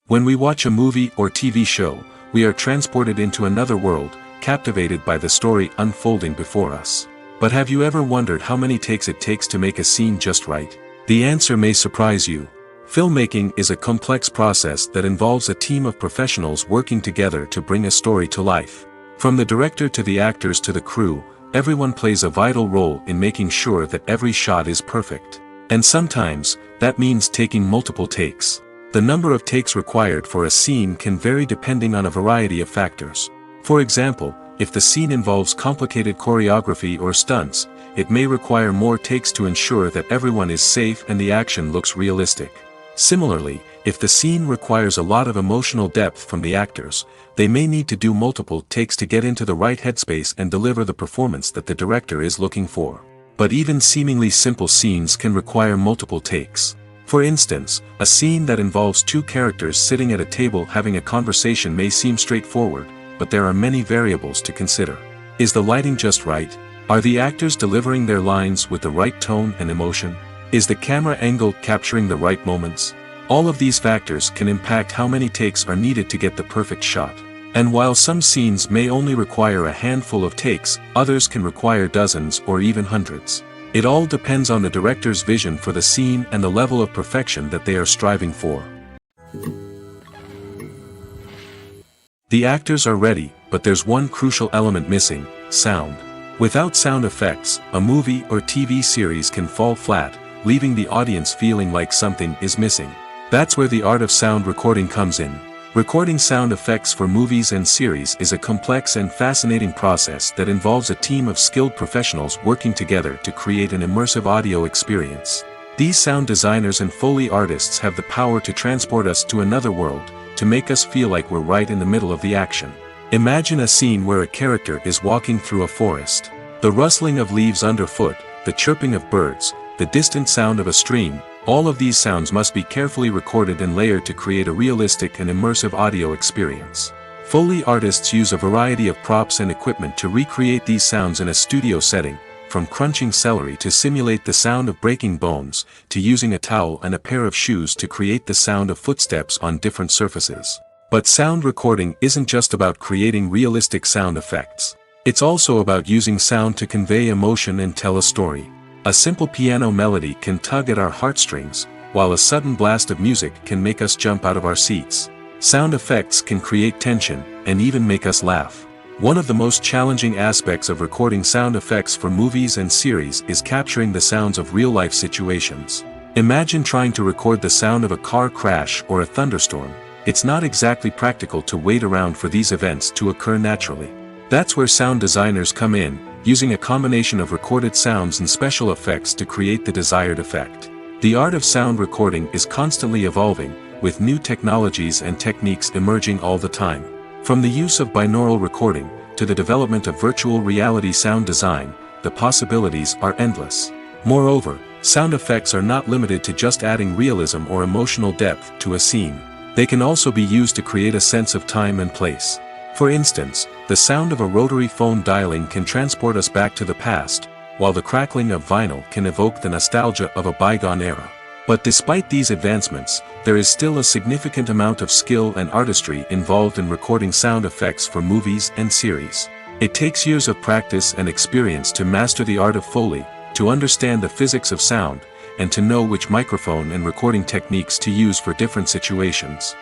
When we watch a movie or TV show, we are transported into another world, captivated by the story unfolding before us. But have you ever wondered how many takes it takes to make a scene just right? The answer may surprise you. Filmmaking is a complex process that involves a team of professionals working together to bring a story to life. From the director to the actors to the crew, everyone plays a vital role in making sure that every shot is perfect. And sometimes, that means taking multiple takes. The number of takes required for a scene can vary depending on a variety of factors. For example, if the scene involves complicated choreography or stunts, it may require more takes to ensure that everyone is safe and the action looks realistic. Similarly, if the scene requires a lot of emotional depth from the actors, they may need to do multiple takes to get into the right headspace and deliver the performance that the director is looking for. But even seemingly simple scenes can require multiple takes. For instance, a scene that involves two characters sitting at a table having a conversation may seem straightforward, but there are many variables to consider. Is the lighting just right? Are the actors delivering their lines with the right tone and emotion? Is the camera angle capturing the right moments? All of these factors can impact how many takes are needed to get the perfect shot. And while some scenes may only require a handful of takes, others can require dozens or even hundreds. It all depends on the director's vision for the scene and the level of perfection that they are striving for. The actors are ready, but there's one crucial element missing: sound. Without sound effects, a movie or TV series can fall flat, leaving the audience feeling like something is missing. That's where the art of sound recording comes in. Recording sound effects for movies and series is a complex and fascinating process that involves a team of skilled professionals working together to create an immersive audio experience. These sound designers and Foley artists have the power to transport us to another world, to make us feel like we're right in the middle of the action. Imagine a scene where a character is walking through a forest. The rustling of leaves underfoot, the chirping of birds, the distant sound of a stream, all of these sounds must be carefully recorded and layered to create a realistic and immersive audio experience. Foley artists use a variety of props and equipment to recreate these sounds in a studio setting, from crunching celery to simulate the sound of breaking bones, to using a towel and a pair of shoes to create the sound of footsteps on different surfaces. But sound recording isn't just about creating realistic sound effects. It's also about using sound to convey emotion and tell a story. A simple piano melody can tug at our heartstrings, while a sudden blast of music can make us jump out of our seats. Sound effects can create tension, and even make us laugh. One of the most challenging aspects of recording sound effects for movies and series is capturing the sounds of real-life situations. Imagine trying to record the sound of a car crash or a thunderstorm. It's not exactly practical to wait around for these events to occur naturally. That's where sound designers come in, using a combination of recorded sounds and special effects to create the desired effect. The art of sound recording is constantly evolving, with new technologies and techniques emerging all the time. From the use of binaural recording, to the development of virtual reality sound design, the possibilities are endless. Moreover, sound effects are not limited to just adding realism or emotional depth to a scene. They can also be used to create a sense of time and place. For instance, the sound of a rotary phone dialing can transport us back to the past, while the crackling of vinyl can evoke the nostalgia of a bygone era. But despite these advancements, there is still a significant amount of skill and artistry involved in recording sound effects for movies and series. It takes years of practice and experience to master the art of Foley, to understand the physics of sound, and to know which microphone and recording techniques to use for different situations.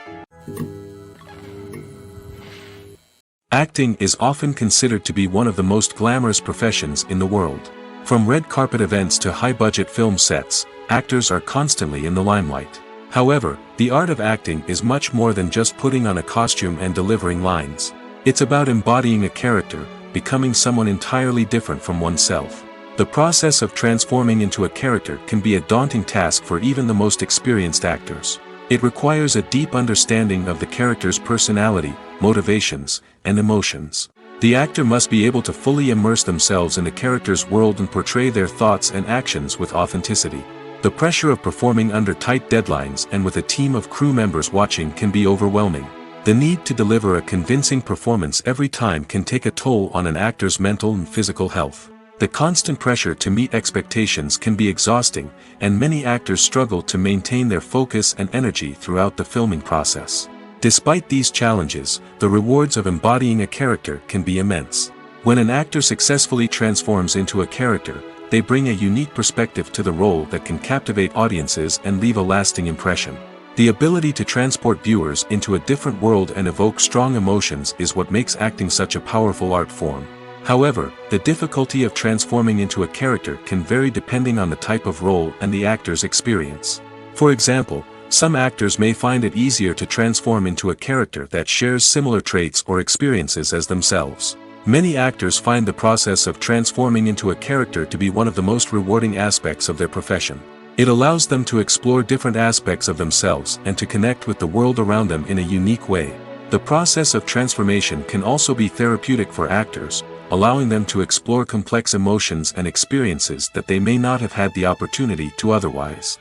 Acting is often considered to be one of the most glamorous professions in the world. From red carpet events to high-budget film sets, actors are constantly in the limelight. However, the art of acting is much more than just putting on a costume and delivering lines. It's about embodying a character, becoming someone entirely different from oneself. The process of transforming into a character can be a daunting task for even the most experienced actors. It requires a deep understanding of the character's personality, motivations, and emotions. The actor must be able to fully immerse themselves in the character's world and portray their thoughts and actions with authenticity. The pressure of performing under tight deadlines and with a team of crew members watching can be overwhelming. The need to deliver a convincing performance every time can take a toll on an actor's mental and physical health. The constant pressure to meet expectations can be exhausting, and many actors struggle to maintain their focus and energy throughout the filming process. Despite these challenges, the rewards of embodying a character can be immense. When an actor successfully transforms into a character, they bring a unique perspective to the role that can captivate audiences and leave a lasting impression. The ability to transport viewers into a different world and evoke strong emotions is what makes acting such a powerful art form. However, the difficulty of transforming into a character can vary depending on the type of role and the actor's experience. For example, some actors may find it easier to transform into a character that shares similar traits or experiences as themselves. Many actors find the process of transforming into a character to be one of the most rewarding aspects of their profession. It allows them to explore different aspects of themselves and to connect with the world around them in a unique way. The process of transformation can also be therapeutic for actors, allowing them to explore complex emotions and experiences that they may not have had the opportunity to otherwise.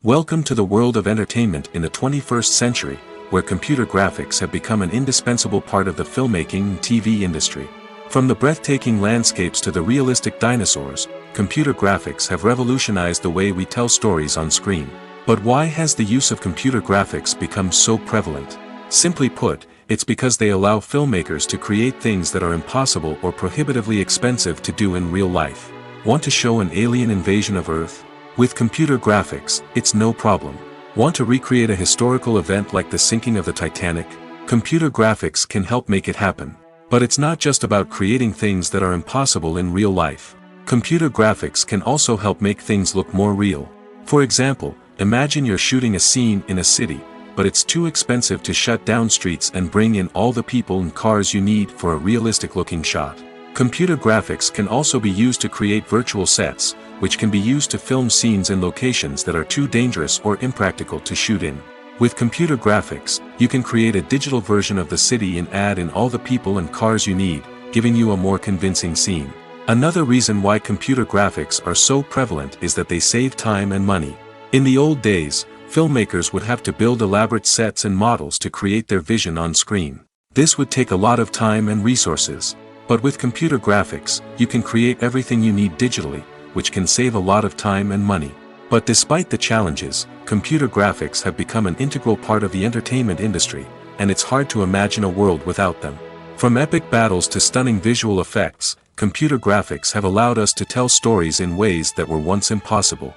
Welcome to the world of entertainment in the 21st century, where computer graphics have become an indispensable part of the filmmaking and TV industry. From the breathtaking landscapes to the realistic dinosaurs, computer graphics have revolutionized the way we tell stories on screen. But why has the use of computer graphics become so prevalent? Simply put, it's because they allow filmmakers to create things that are impossible or prohibitively expensive to do in real life. Want to show an alien invasion of Earth? With computer graphics, it's no problem. Want to recreate a historical event like the sinking of the Titanic? Computer graphics can help make it happen. But it's not just about creating things that are impossible in real life. Computer graphics can also help make things look more real. For example, imagine you're shooting a scene in a city, but it's too expensive to shut down streets and bring in all the people and cars you need for a realistic-looking shot. Computer graphics can also be used to create virtual sets, which can be used to film scenes in locations that are too dangerous or impractical to shoot in. With computer graphics, you can create a digital version of the city and add in all the people and cars you need, giving you a more convincing scene. Another reason why computer graphics are so prevalent is that they save time and money. In the old days, filmmakers would have to build elaborate sets and models to create their vision on screen. This would take a lot of time and resources. But with computer graphics, you can create everything you need digitally, which can save a lot of time and money. But despite the challenges, computer graphics have become an integral part of the entertainment industry, and it's hard to imagine a world without them. From epic battles to stunning visual effects, computer graphics have allowed us to tell stories in ways that were once impossible.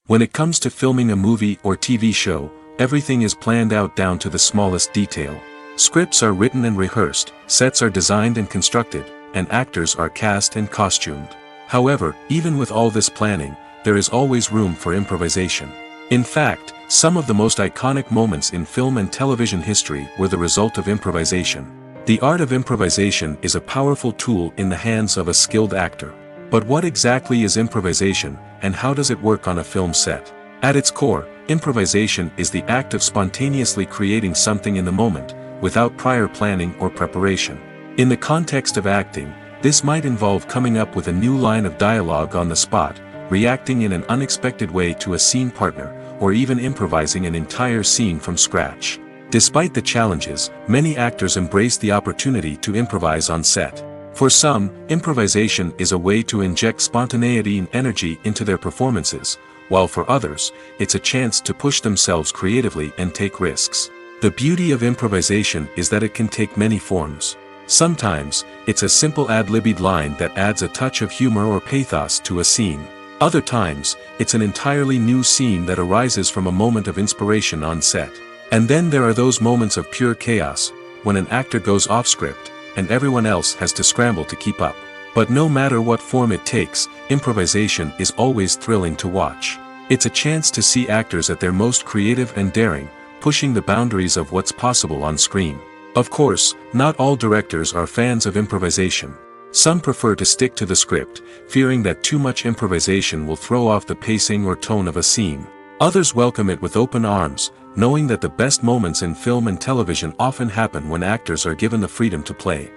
When it comes to filming a movie or TV show, everything is planned out down to the smallest detail. Scripts are written and rehearsed, sets are designed and constructed, and actors are cast and costumed. However, even with all this planning, there is always room for improvisation. In fact, some of the most iconic moments in film and television history were the result of improvisation. The art of improvisation is a powerful tool in the hands of a skilled actor. But what exactly is improvisation, and how does it work on a film set? At its core, improvisation is the act of spontaneously creating something in the moment, without prior planning or preparation. In the context of acting, this might involve coming up with a new line of dialogue on the spot, reacting in an unexpected way to a scene partner, or even improvising an entire scene from scratch. Despite the challenges, many actors embrace the opportunity to improvise on set. For some, improvisation is a way to inject spontaneity and energy into their performances, while for others, it's a chance to push themselves creatively and take risks. The beauty of improvisation is that it can take many forms. Sometimes, it's a simple ad-libbed line that adds a touch of humor or pathos to a scene. Other times, it's an entirely new scene that arises from a moment of inspiration on set. And then there are those moments of pure chaos, when an actor goes off script, and everyone else has to scramble to keep up. But no matter what form it takes, improvisation is always thrilling to watch. It's a chance to see actors at their most creative and daring, pushing the boundaries of what's possible on screen. Of course, not all directors are fans of improvisation. Some prefer to stick to the script, fearing that too much improvisation will throw off the pacing or tone of a scene. Others welcome it with open arms, knowing that the best moments in film and television often happen when actors are given the freedom to play.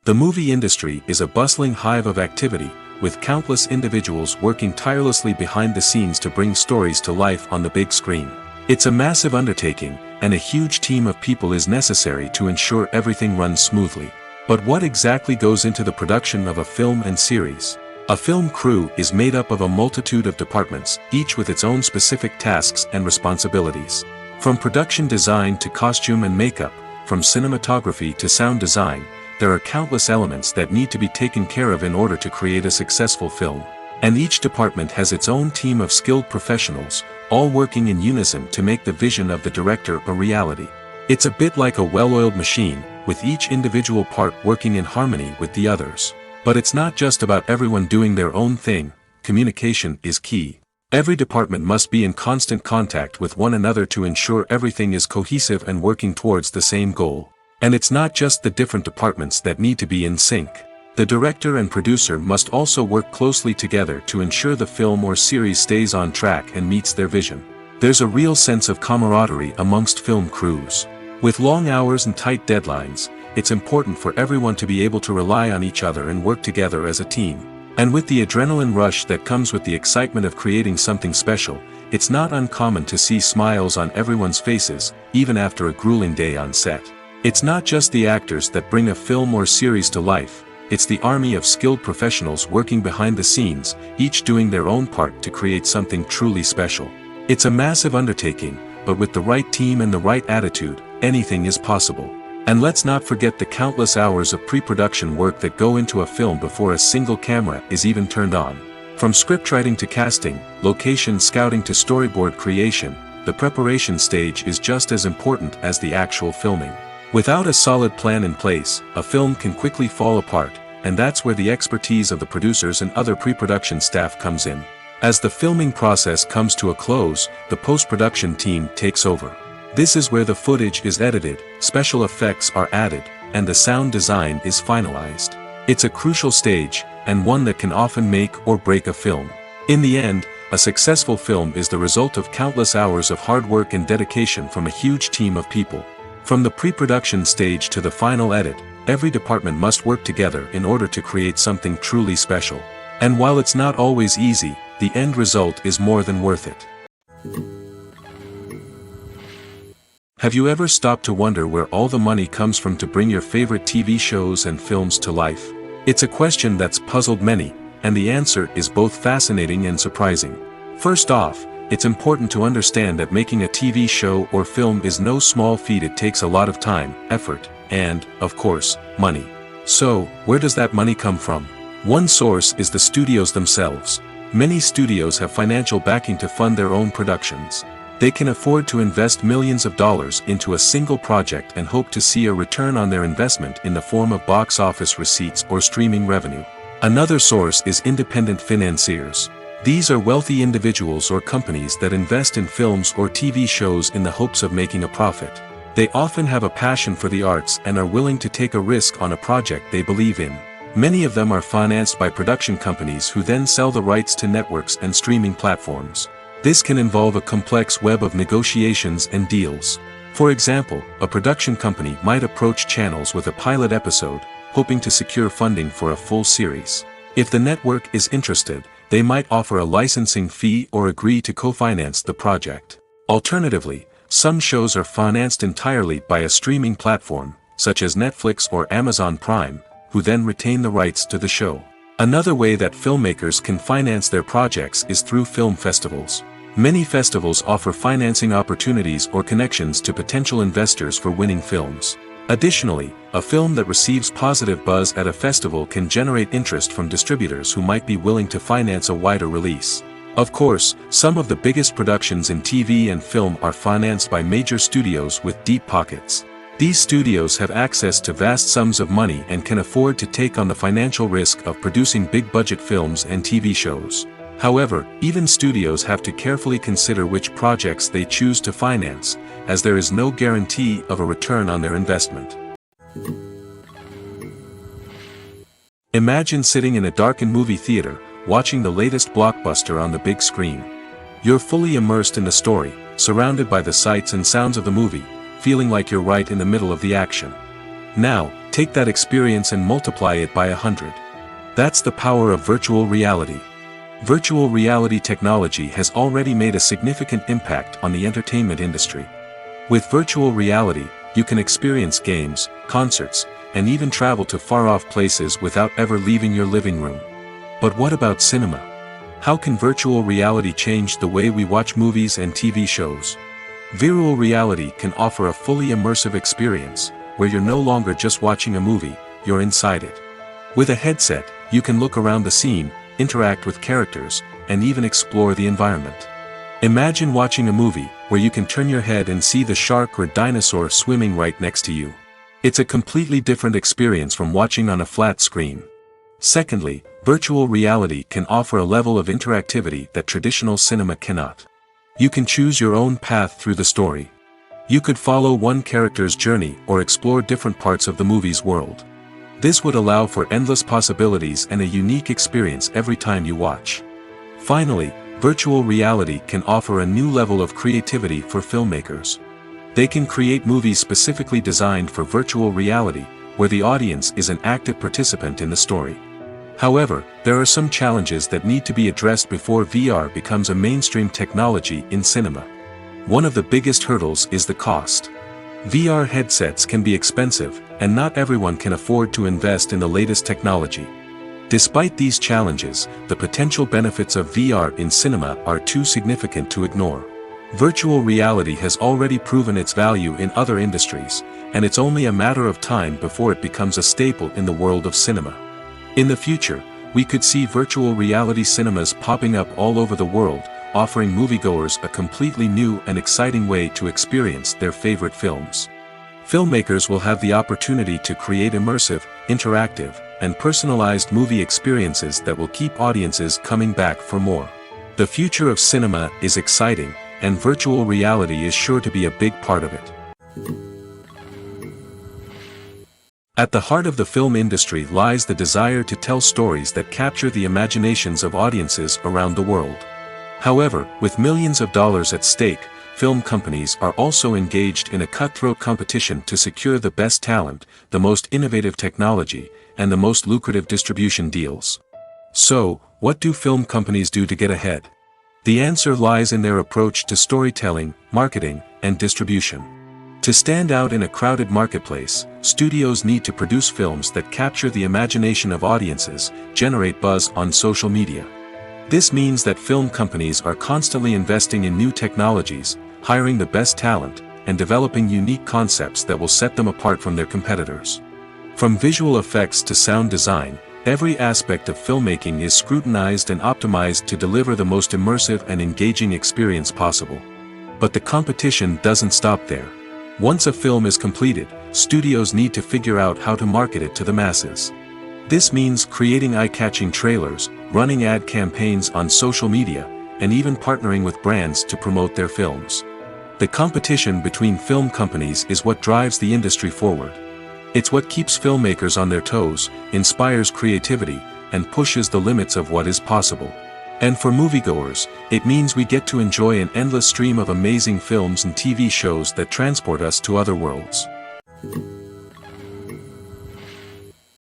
The movie industry is a bustling hive of activity, with countless individuals working tirelessly behind the scenes to bring stories to life on the big screen. It's a massive undertaking, and a huge team of people is necessary to ensure everything runs smoothly. But what exactly goes into the production of a film and series? A film crew is made up of a multitude of departments, each with its own specific tasks and responsibilities. From production design to costume and makeup, from cinematography to sound design, there are countless elements that need to be taken care of in order to create a successful film. And each department has its own team of skilled professionals, all working in unison to make the vision of the director a reality. It's a bit like a well-oiled machine, with each individual part working in harmony with the others. But it's not just about everyone doing their own thing, communication is key. Every department must be in constant contact with one another to ensure everything is cohesive and working towards the same goal. And it's not just the different departments that need to be in sync. The director and producer must also work closely together to ensure the film or series stays on track and meets their vision. There's a real sense of camaraderie amongst film crews. With long hours and tight deadlines, it's important for everyone to be able to rely on each other and work together as a team. And with the adrenaline rush that comes with the excitement of creating something special, it's not uncommon to see smiles on everyone's faces, even after a grueling day on set. It's not just the actors that bring a film or series to life, it's the army of skilled professionals working behind the scenes, each doing their own part to create something truly special. It's a massive undertaking, but with the right team and the right attitude, anything is possible. And let's not forget the countless hours of pre-production work that go into a film before a single camera is even turned on. From scriptwriting to casting, location scouting to storyboard creation, the preparation stage is just as important as the actual filming. Without a solid plan in place, a film can quickly fall apart, and that's where the expertise of the producers and other pre-production staff comes in. As the filming process comes to a close, the post-production team takes over. This is where the footage is edited, special effects are added, and the sound design is finalized. It's a crucial stage, and one that can often make or break a film. In the end, a successful film is the result of countless hours of hard work and dedication from a huge team of people. From the pre-production stage to the final edit, every department must work together in order to create something truly special. And while it's not always easy, the end result is more than worth it. Have you ever stopped to wonder where all the money comes from to bring your favorite TV shows and films to life? It's a question that's puzzled many, and the answer is both fascinating and surprising. First off, it's important to understand that making a TV show or film is no small feat. It takes a lot of time, effort, and, of course, money. So, where does that money come from? One source is the studios themselves. Many studios have financial backing to fund their own productions. They can afford to invest millions of dollars into a single project and hope to see a return on their investment in the form of box office receipts or streaming revenue. Another source is independent financiers. These are wealthy individuals or companies that invest in films or TV shows in the hopes of making a profit. They often have a passion for the arts and are willing to take a risk on a project they believe in. Many of them are financed by production companies who then sell the rights to networks and streaming platforms. This can involve a complex web of negotiations and deals. For example, a production company might approach channels with a pilot episode, hoping to secure funding for a full series. If the network is interested, they might offer a licensing fee or agree to co-finance the project. Alternatively, some shows are financed entirely by a streaming platform, such as Netflix or Amazon Prime, who then retain the rights to the show. Another way that filmmakers can finance their projects is through film festivals. Many festivals offer financing opportunities or connections to potential investors for winning films. Additionally, a film that receives positive buzz at a festival can generate interest from distributors who might be willing to finance a wider release. Of course, some of the biggest productions in TV and film are financed by major studios with deep pockets. These studios have access to vast sums of money and can afford to take on the financial risk of producing big-budget films and TV shows. However, even studios have to carefully consider which projects they choose to finance, as there is no guarantee of a return on their investment. Imagine sitting in a darkened movie theater, watching the latest blockbuster on the big screen. You're fully immersed in the story, surrounded by the sights and sounds of the movie, feeling like you're right in the middle of the action. Now, take that experience and multiply it by 100. That's the power of virtual reality. Virtual reality technology has already made a significant impact on the entertainment industry. With virtual reality, you can experience games, concerts, and even travel to far-off places without ever leaving your living room. But what about cinema? How can virtual reality change the way we watch movies and TV shows? Virtual reality can offer a fully immersive experience, where you're no longer just watching a movie, you're inside it. With a headset, you can look around the scene, interact with characters, and even explore the environment. Imagine watching a movie where you can turn your head and see the shark or dinosaur swimming right next to you. It's a completely different experience from watching on a flat screen. Secondly, virtual reality can offer a level of interactivity that traditional cinema cannot. You can choose your own path through the story. You could follow one character's journey or explore different parts of the movie's world. This would allow for endless possibilities and a unique experience every time you watch. Finally, virtual reality can offer a new level of creativity for filmmakers. They can create movies specifically designed for virtual reality, where the audience is an active participant in the story. However, there are some challenges that need to be addressed before VR becomes a mainstream technology in cinema. One of the biggest hurdles is the cost. VR headsets can be expensive, and not everyone can afford to invest in the latest technology. Despite these challenges, the potential benefits of VR in cinema are too significant to ignore. Virtual reality has already proven its value in other industries, and it's only a matter of time before it becomes a staple in the world of cinema. In the future, we could see virtual reality cinemas popping up all over the world, offering moviegoers a completely new and exciting way to experience their favorite films. Filmmakers will have the opportunity to create immersive, interactive, and personalized movie experiences that will keep audiences coming back for more. The future of cinema is exciting, and virtual reality is sure to be a big part of it. At the heart of the film industry lies the desire to tell stories that capture the imaginations of audiences around the world. However, with millions of dollars at stake, film companies are also engaged in a cutthroat competition to secure the best talent, the most innovative technology, and the most lucrative distribution deals. So, what do film companies do to get ahead? The answer lies in their approach to storytelling, marketing, and distribution. To stand out in a crowded marketplace, studios need to produce films that capture the imagination of audiences, generate buzz on social media. This means that film companies are constantly investing in new technologies, hiring the best talent, and developing unique concepts that will set them apart from their competitors. From visual effects to sound design, every aspect of filmmaking is scrutinized and optimized to deliver the most immersive and engaging experience possible. But the competition doesn't stop there. Once a film is completed, studios need to figure out how to market it to the masses. This means creating eye-catching trailers, running ad campaigns on social media, and even partnering with brands to promote their films. The competition between film companies is what drives the industry forward. It's what keeps filmmakers on their toes, inspires creativity, and pushes the limits of what is possible. And for moviegoers, it means we get to enjoy an endless stream of amazing films and TV shows that transport us to other worlds.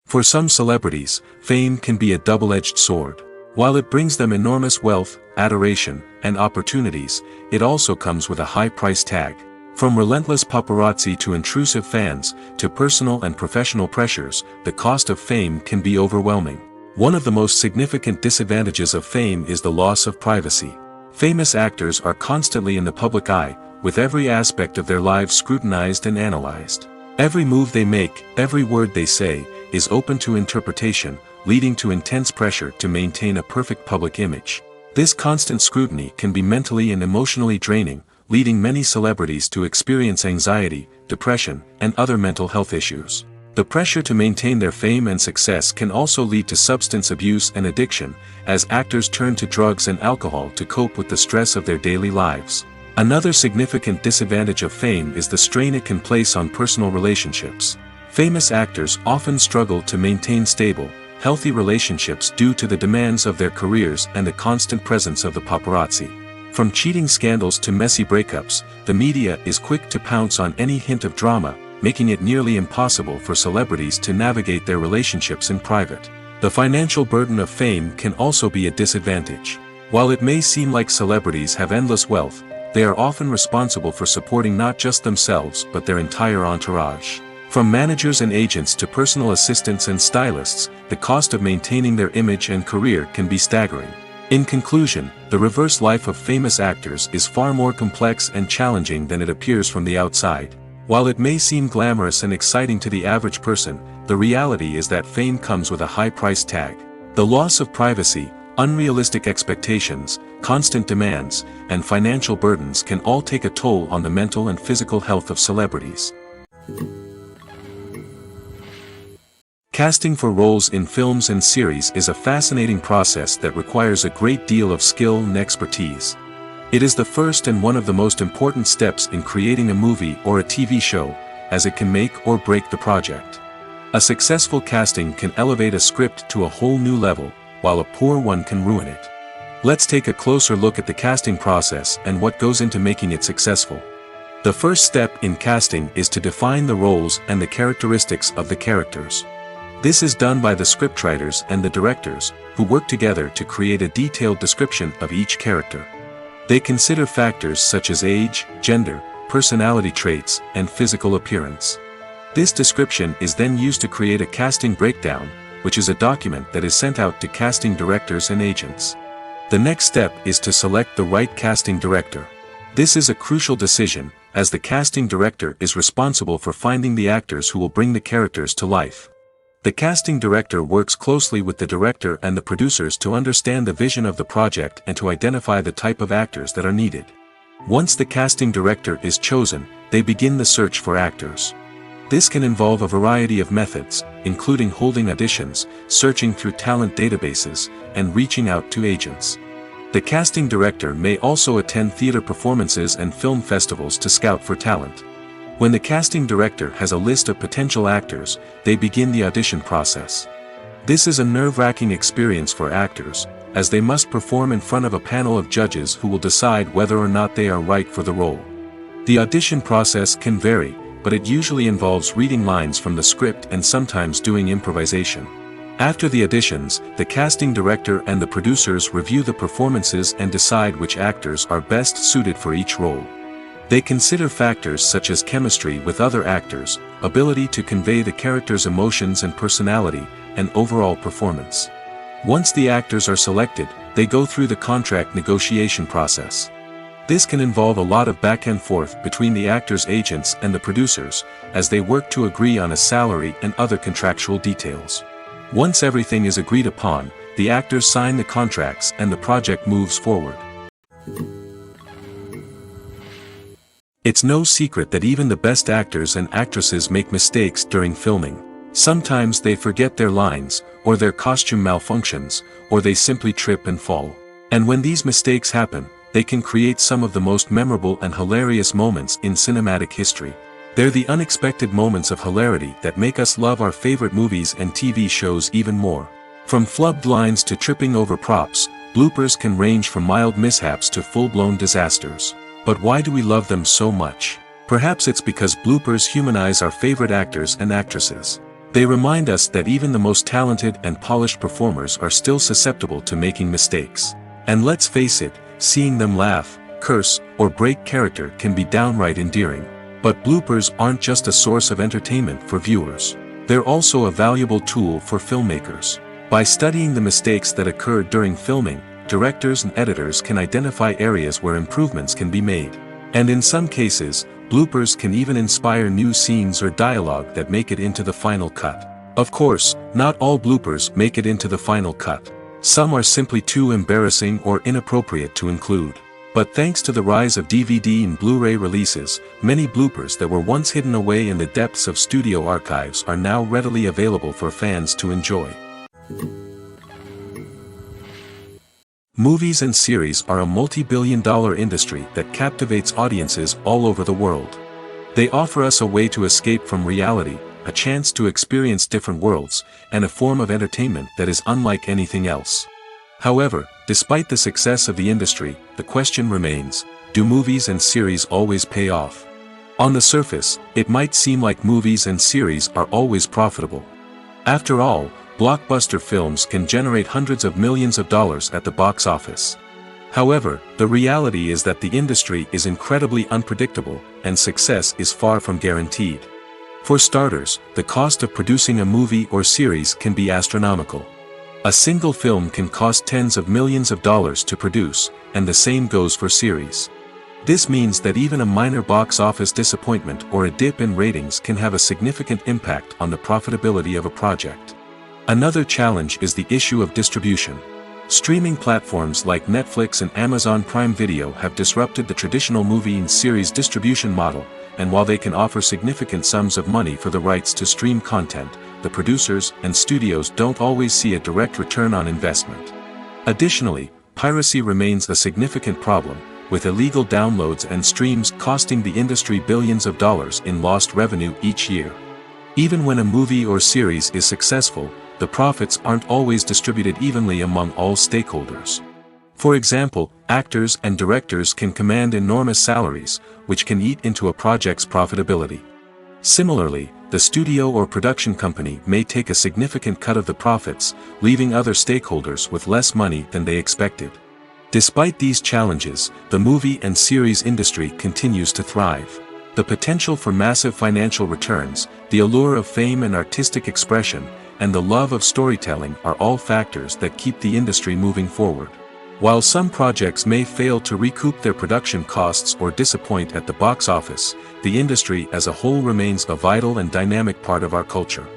For some celebrities, fame can be a double-edged sword. While it brings them enormous wealth, adoration, and opportunities, it also comes with a high price tag. From relentless paparazzi to intrusive fans, to personal and professional pressures, the cost of fame can be overwhelming. One of the most significant disadvantages of fame is the loss of privacy. Famous actors are constantly in the public eye, with every aspect of their lives scrutinized and analyzed. Every move they make, every word they say, is open to interpretation, leading to intense pressure to maintain a perfect public image. This constant scrutiny can be mentally and emotionally draining, leading many celebrities to experience anxiety, depression, and other mental health issues. The pressure to maintain their fame and success can also lead to substance abuse and addiction, as actors turn to drugs and alcohol to cope with the stress of their daily lives. Another significant disadvantage of fame is the strain it can place on personal relationships. Famous actors often struggle to maintain stable, healthy relationships due to the demands of their careers and the constant presence of the paparazzi. From cheating scandals to messy breakups, the media is quick to pounce on any hint of drama, making it nearly impossible for celebrities to navigate their relationships in private. The financial burden of fame can also be a disadvantage. While it may seem like celebrities have endless wealth, they are often responsible for supporting not just themselves but their entire entourage. From managers and agents to personal assistants and stylists, the cost of maintaining their image and career can be staggering. In conclusion, the reverse life of famous actors is far more complex and challenging than it appears from the outside. While it may seem glamorous and exciting to the average person, the reality is that fame comes with a high price tag. The loss of privacy, unrealistic expectations, constant demands, and financial burdens can all take a toll on the mental and physical health of celebrities. Casting for roles in films and series is a fascinating process that requires a great deal of skill and expertise. It is the first and one of the most important steps in creating a movie or a TV show, as it can make or break the project. A successful casting can elevate a script to a whole new level, while a poor one can ruin it. Let's take a closer look at the casting process and what goes into making it successful. The first step in casting is to define the roles and the characteristics of the characters. This is done by the scriptwriters and the directors, who work together to create a detailed description of each character. They consider factors such as age, gender, personality traits, and physical appearance. This description is then used to create a casting breakdown, which is a document that is sent out to casting directors and agents. The next step is to select the right casting director. This is a crucial decision, as the casting director is responsible for finding the actors who will bring the characters to life. The casting director works closely with the director and the producers to understand the vision of the project and to identify the type of actors that are needed. Once the casting director is chosen, they begin the search for actors. This can involve a variety of methods, including holding auditions, searching through talent databases, and reaching out to agents. The casting director may also attend theater performances and film festivals to scout for talent. When the casting director has a list of potential actors, they begin the audition process. This is a nerve-wracking experience for actors, as they must perform in front of a panel of judges who will decide whether or not they are right for the role. The audition process can vary, but it usually involves reading lines from the script and sometimes doing improvisation. After the auditions, the casting director and the producers review the performances and decide which actors are best suited for each role. They consider factors such as chemistry with other actors, ability to convey the character's emotions and personality, and overall performance. Once the actors are selected, they go through the contract negotiation process. This can involve a lot of back and forth between the actors' agents and the producers, as they work to agree on a salary and other contractual details. Once everything is agreed upon, the actors sign the contracts and the project moves forward. It's no secret that even the best actors and actresses make mistakes during filming. Sometimes they forget their lines, or their costume malfunctions, or they simply trip and fall. And when these mistakes happen, they can create some of the most memorable and hilarious moments in cinematic history. They're the unexpected moments of hilarity that make us love our favorite movies and TV shows even more. From flubbed lines to tripping over props, bloopers can range from mild mishaps to full-blown disasters. But why do we love them so much? Perhaps it's because bloopers humanize our favorite actors and actresses. They remind us that even the most talented and polished performers are still susceptible to making mistakes. And let's face it, seeing them laugh, curse, or break character can be downright endearing. But bloopers aren't just a source of entertainment for viewers. They're also a valuable tool for filmmakers. By studying the mistakes that occurred during filming, directors and editors can identify areas where improvements can be made. And in some cases, bloopers can even inspire new scenes or dialogue that make it into the final cut. Of course, not all bloopers make it into the final cut. Some are simply too embarrassing or inappropriate to include. But thanks to the rise of DVD and Blu-ray releases, many bloopers that were once hidden away in the depths of studio archives are now readily available for fans to enjoy. Movies and series are a multi-billion-dollar industry that captivates audiences all over the world. They offer us a way to escape from reality, a chance to experience different worlds, and a form of entertainment that is unlike anything else. However, despite the success of the industry, the question remains, do movies and series always pay off? On the surface, it might seem like movies and series are always profitable. After all, blockbuster films can generate hundreds of millions of dollars at the box office. However, the reality is that the industry is incredibly unpredictable, and success is far from guaranteed. For starters, the cost of producing a movie or series can be astronomical. A single film can cost tens of millions of dollars to produce, and the same goes for series. This means that even a minor box office disappointment or a dip in ratings can have a significant impact on the profitability of a project. Another challenge is the issue of distribution. Streaming platforms like Netflix and Amazon Prime Video have disrupted the traditional movie and series distribution model, and while they can offer significant sums of money for the rights to stream content, the producers and studios don't always see a direct return on investment. Additionally, piracy remains a significant problem, with illegal downloads and streams costing the industry billions of dollars in lost revenue each year. Even when a movie or series is successful, the profits aren't always distributed evenly among all stakeholders. For example, actors and directors can command enormous salaries, which can eat into a project's profitability. Similarly, the studio or production company may take a significant cut of the profits, leaving other stakeholders with less money than they expected. Despite these challenges, the movie and series industry continues to thrive. The potential for massive financial returns, the allure of fame and artistic expression, and the love of storytelling are all factors that keep the industry moving forward. While some projects may fail to recoup their production costs or disappoint at the box office, the industry as a whole remains a vital and dynamic part of our culture.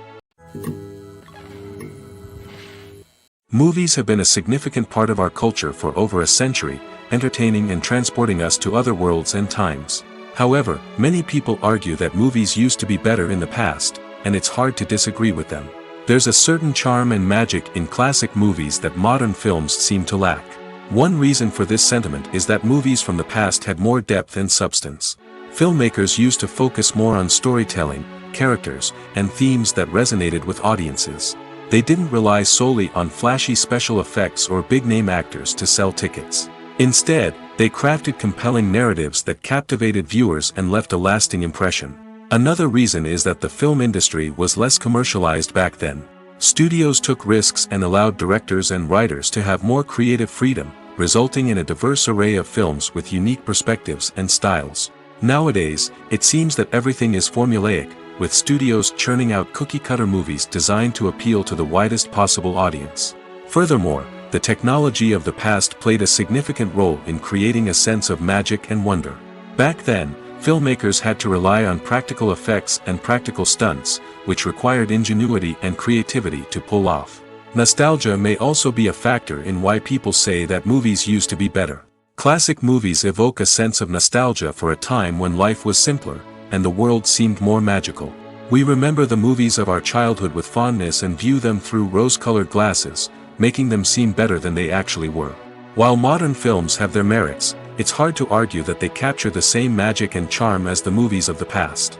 Movies have been a significant part of our culture for over a century, entertaining and transporting us to other worlds and times. However, many people argue that movies used to be better in the past, and it's hard to disagree with them. There's a certain charm and magic in classic movies that modern films seem to lack. One reason for this sentiment is that movies from the past had more depth and substance. Filmmakers used to focus more on storytelling, characters, and themes that resonated with audiences. They didn't rely solely on flashy special effects or big-name actors to sell tickets. Instead, they crafted compelling narratives that captivated viewers and left a lasting impression. Another reason is that the film industry was less commercialized back then. Studios took risks and allowed directors and writers to have more creative freedom, resulting in a diverse array of films with unique perspectives and styles. Nowadays, it seems that everything is formulaic, with studios churning out cookie-cutter movies designed to appeal to the widest possible audience. Furthermore, the technology of the past played a significant role in creating a sense of magic and wonder. Back then, filmmakers had to rely on practical effects and practical stunts, which required ingenuity and creativity to pull off. Nostalgia may also be a factor in why people say that movies used to be better. Classic movies evoke a sense of nostalgia for a time when life was simpler, and the world seemed more magical. We remember the movies of our childhood with fondness and view them through rose-colored glasses, making them seem better than they actually were. While modern films have their merits, it's hard to argue that they capture the same magic and charm as the movies of the past.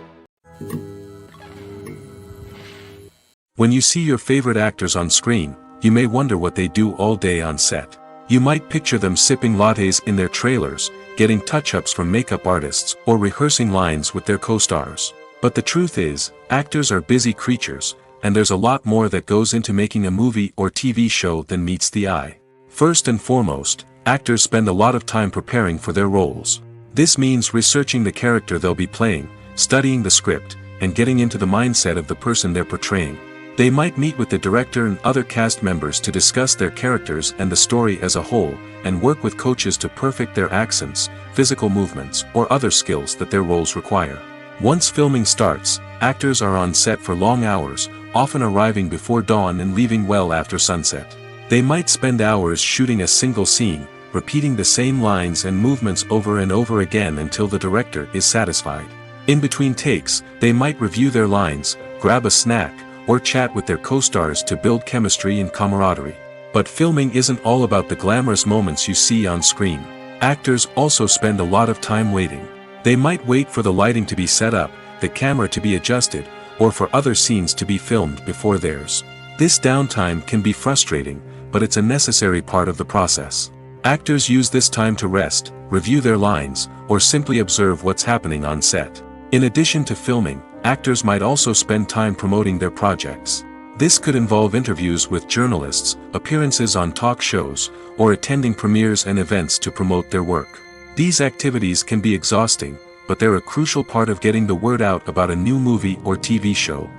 When you see your favorite actors on screen, you may wonder what they do all day on set. You might picture them sipping lattes in their trailers, getting touch-ups from makeup artists, or rehearsing lines with their co-stars. But the truth is, actors are busy creatures, and there's a lot more that goes into making a movie or TV show than meets the eye. First and foremost, actors spend a lot of time preparing for their roles. This means researching the character they'll be playing, studying the script, and getting into the mindset of the person they're portraying. They might meet with the director and other cast members to discuss their characters and the story as a whole, and work with coaches to perfect their accents, physical movements, or other skills that their roles require. Once filming starts, actors are on set for long hours, often arriving before dawn and leaving well after sunset. They might spend hours shooting a single scene, repeating the same lines and movements over and over again until the director is satisfied. In between takes, they might review their lines, grab a snack, or chat with their co-stars to build chemistry and camaraderie. But filming isn't all about the glamorous moments you see on screen. Actors also spend a lot of time waiting. They might wait for the lighting to be set up, the camera to be adjusted, or for other scenes to be filmed before theirs. This downtime can be frustrating, but it's a necessary part of the process. Actors use this time to rest, review their lines, or simply observe what's happening on set. In addition to filming, actors might also spend time promoting their projects. This could involve interviews with journalists, appearances on talk shows, or attending premieres and events to promote their work. These activities can be exhausting, but they're a crucial part of getting the word out about a new movie or TV show.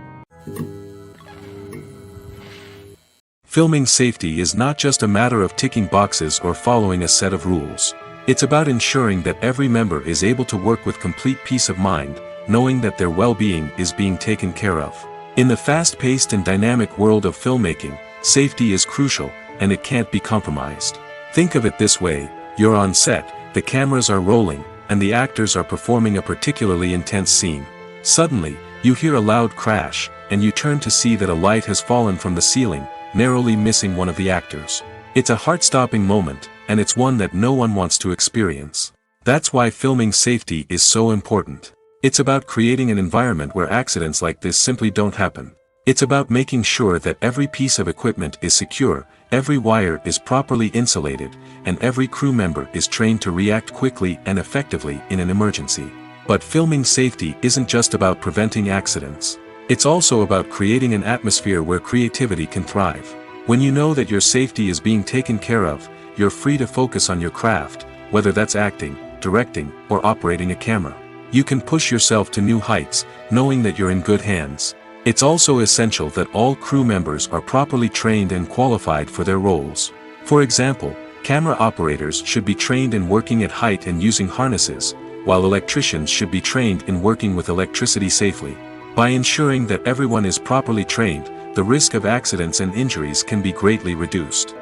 Filming safety is not just a matter of ticking boxes or following a set of rules. It's about ensuring that every member is able to work with complete peace of mind, knowing that their well-being is being taken care of. In the fast-paced and dynamic world of filmmaking, safety is crucial, and it can't be compromised. Think of it this way: you're on set, the cameras are rolling, and the actors are performing a particularly intense scene. Suddenly, you hear a loud crash, and you turn to see that a light has fallen from the ceiling, narrowly missing one of the actors. It's a heart-stopping moment, and it's one that no one wants to experience. That's why filming safety is so important. It's about creating an environment where accidents like this simply don't happen. It's about making sure that every piece of equipment is secure, every wire is properly insulated, and every crew member is trained to react quickly and effectively in an emergency. But filming safety isn't just about preventing accidents. It's also about creating an atmosphere where creativity can thrive. When you know that your safety is being taken care of, you're free to focus on your craft, whether that's acting, directing, or operating a camera. You can push yourself to new heights, knowing that you're in good hands. It's also essential that all crew members are properly trained and qualified for their roles. For example, camera operators should be trained in working at height and using harnesses, while electricians should be trained in working with electricity safely. By ensuring that everyone is properly trained, the risk of accidents and injuries can be greatly reduced.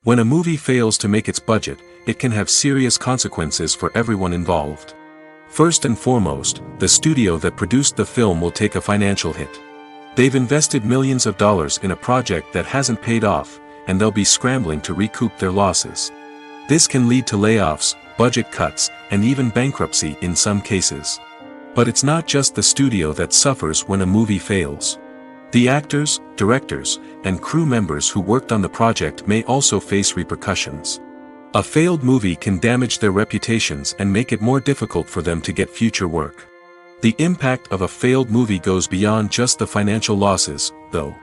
When a movie fails to make its budget, it can have serious consequences for everyone involved. First and foremost, the studio that produced the film will take a financial hit. They've invested millions of dollars in a project that hasn't paid off, and they'll be scrambling to recoup their losses. This can lead to layoffs, budget cuts, and even bankruptcy in some cases. But it's not just the studio that suffers when a movie fails. The actors, directors, and crew members who worked on the project may also face repercussions. A failed movie can damage their reputations and make it more difficult for them to get future work. The impact of a failed movie goes beyond just the financial losses, though.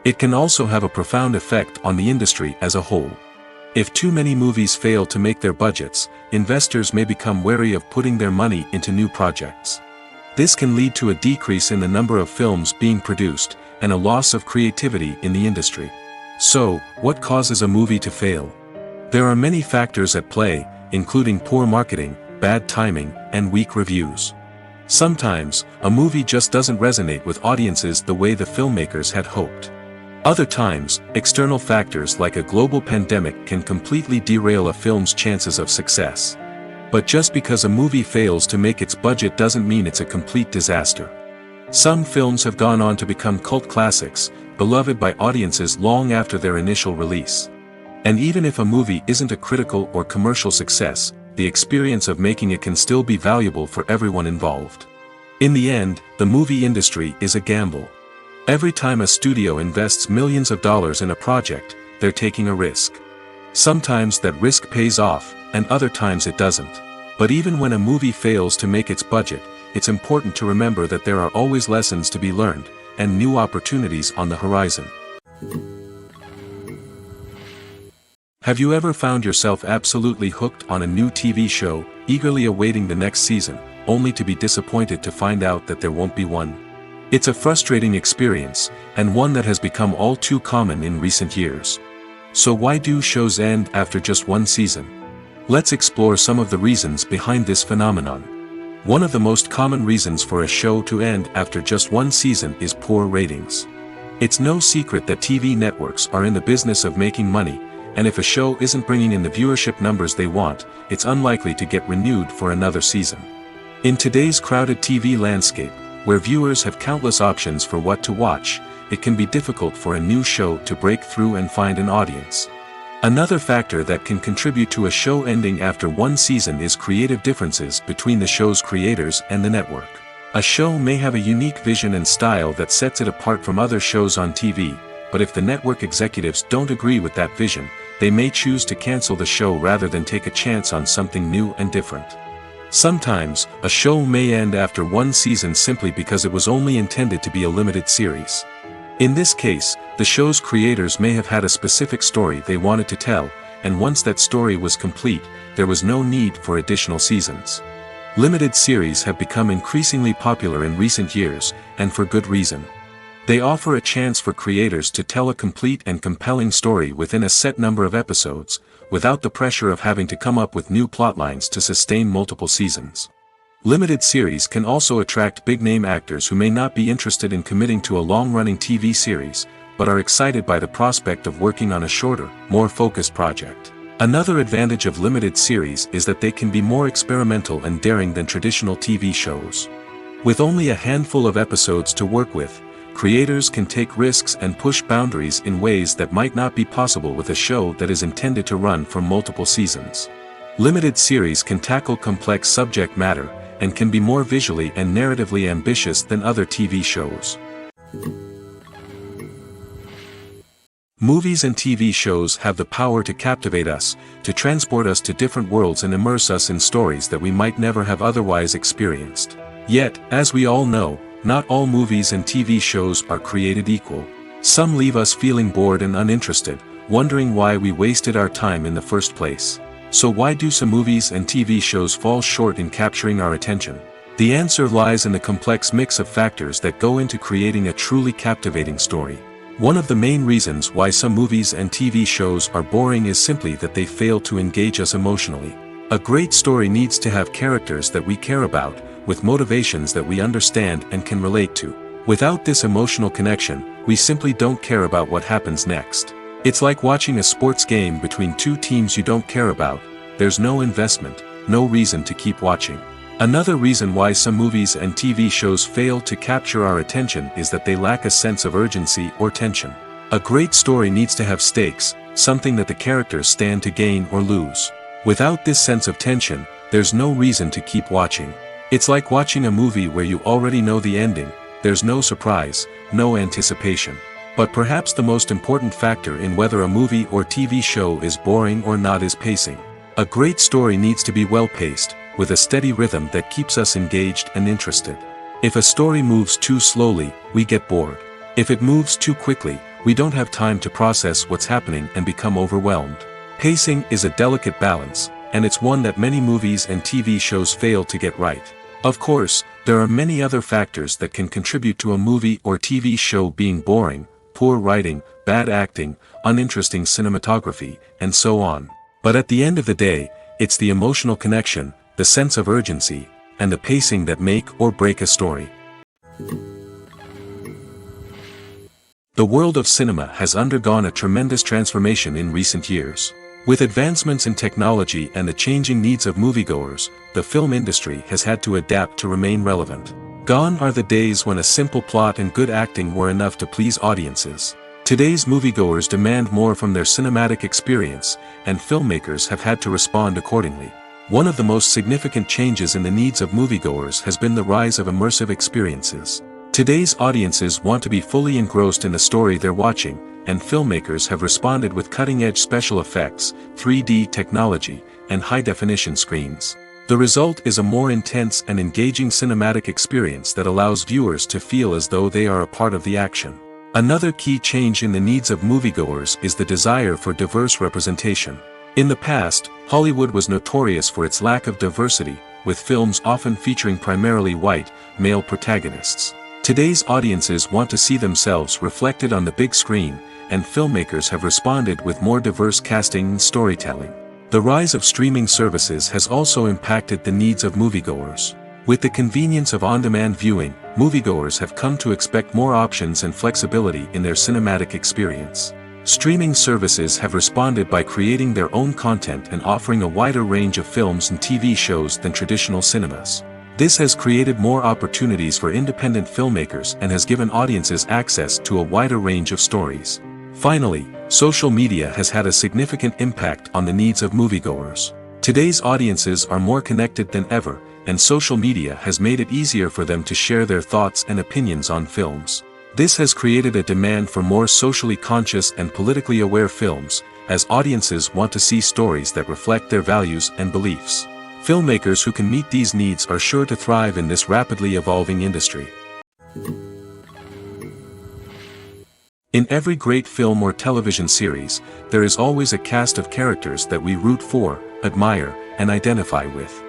It can also have a profound effect on the industry as a whole. If too many movies fail to make their budgets, investors may become wary of putting their money into new projects. This can lead to a decrease in the number of films being produced, and a loss of creativity in the industry. So, what causes a movie to fail? There are many factors at play, including poor marketing, bad timing, and weak reviews. Sometimes, a movie just doesn't resonate with audiences the way the filmmakers had hoped. Other times, external factors like a global pandemic can completely derail a film's chances of success. But just because a movie fails to make its budget doesn't mean it's a complete disaster. Some films have gone on to become cult classics, beloved by audiences long after their initial release. And even if a movie isn't a critical or commercial success, the experience of making it can still be valuable for everyone involved. In the end, the movie industry is a gamble. Every time a studio invests millions of dollars in a project, they're taking a risk. Sometimes that risk pays off, and other times it doesn't. But even when a movie fails to make its budget, it's important to remember that there are always lessons to be learned, and new opportunities on the horizon. Have you ever found yourself absolutely hooked on a new TV show, eagerly awaiting the next season, only to be disappointed to find out that there won't be one? It's a frustrating experience, and one that has become all too common in recent years. So why do shows end after just one season? Let's explore some of the reasons behind this phenomenon. One of the most common reasons for a show to end after just one season is poor ratings. It's no secret that TV networks are in the business of making money, and if a show isn't bringing in the viewership numbers they want, it's unlikely to get renewed for another season. In today's crowded TV landscape, where viewers have countless options for what to watch, it can be difficult for a new show to break through and find an audience. Another factor that can contribute to a show ending after one season is creative differences between the show's creators and the network. A show may have a unique vision and style that sets it apart from other shows on TV, but if the network executives don't agree with that vision, they may choose to cancel the show rather than take a chance on something new and different. Sometimes, a show may end after one season simply because it was only intended to be a limited series. In this case, the show's creators may have had a specific story they wanted to tell, and once that story was complete, there was no need for additional seasons. Limited series have become increasingly popular in recent years, and for good reason. They offer a chance for creators to tell a complete and compelling story within a set number of episodes, without the pressure of having to come up with new plotlines to sustain multiple seasons. Limited series can also attract big-name actors who may not be interested in committing to a long-running TV series, but are excited by the prospect of working on a shorter, more focused project. Another advantage of limited series is that they can be more experimental and daring than traditional TV shows. With only a handful of episodes to work with, creators can take risks and push boundaries in ways that might not be possible with a show that is intended to run for multiple seasons. Limited series can tackle complex subject matter, and can be more visually and narratively ambitious than other TV shows. Movies and TV shows have the power to captivate us, to transport us to different worlds and immerse us in stories that we might never have otherwise experienced. Yet, as we all know, not all movies and TV shows are created equal. Some leave us feeling bored and uninterested, wondering why we wasted our time in the first place. So why do some movies and TV shows fall short in capturing our attention? The answer lies in the complex mix of factors that go into creating a truly captivating story. One of the main reasons why some movies and TV shows are boring is simply that they fail to engage us emotionally. A great story needs to have characters that we care about, with motivations that we understand and can relate to. Without this emotional connection, we simply don't care about what happens next. It's like watching a sports game between two teams you don't care about. There's no investment, no reason to keep watching. Another reason why some movies and TV shows fail to capture our attention is that they lack a sense of urgency or tension. A great story needs to have stakes, something that the characters stand to gain or lose. Without this sense of tension, there's no reason to keep watching. It's like watching a movie where you already know the ending. There's no surprise, no anticipation. But perhaps the most important factor in whether a movie or TV show is boring or not is pacing. A great story needs to be well-paced, with a steady rhythm that keeps us engaged and interested. If a story moves too slowly, we get bored. If it moves too quickly, we don't have time to process what's happening and become overwhelmed. Pacing is a delicate balance, and it's one that many movies and TV shows fail to get right. Of course, there are many other factors that can contribute to a movie or TV show being boring: poor writing, bad acting, uninteresting cinematography, and so on. But at the end of the day, it's the emotional connection, the sense of urgency, and the pacing that make or break a story. The world of cinema has undergone a tremendous transformation in recent years. With advancements in technology and the changing needs of moviegoers, the film industry has had to adapt to remain relevant. Gone are the days when a simple plot and good acting were enough to please audiences. Today's moviegoers demand more from their cinematic experience, and filmmakers have had to respond accordingly. One of the most significant changes in the needs of moviegoers has been the rise of immersive experiences. Today's audiences want to be fully engrossed in the story they're watching, and filmmakers have responded with cutting-edge special effects, 3D technology, and high-definition screens. The result is a more intense and engaging cinematic experience that allows viewers to feel as though they are a part of the action. Another key change in the needs of moviegoers is the desire for diverse representation. In the past, Hollywood was notorious for its lack of diversity, with films often featuring primarily white, male protagonists. Today's audiences want to see themselves reflected on the big screen, and filmmakers have responded with more diverse casting and storytelling. The rise of streaming services has also impacted the needs of moviegoers. With the convenience of on-demand viewing, moviegoers have come to expect more options and flexibility in their cinematic experience. Streaming services have responded by creating their own content and offering a wider range of films and TV shows than traditional cinemas. This has created more opportunities for independent filmmakers and has given audiences access to a wider range of stories. Finally, social media has had a significant impact on the needs of moviegoers. Today's audiences are more connected than ever, and social media has made it easier for them to share their thoughts and opinions on films. This has created a demand for more socially conscious and politically aware films, as audiences want to see stories that reflect their values and beliefs. Filmmakers who can meet these needs are sure to thrive in this rapidly evolving industry. In every great film or television series, there is always a cast of characters that we root for, admire, and identify with.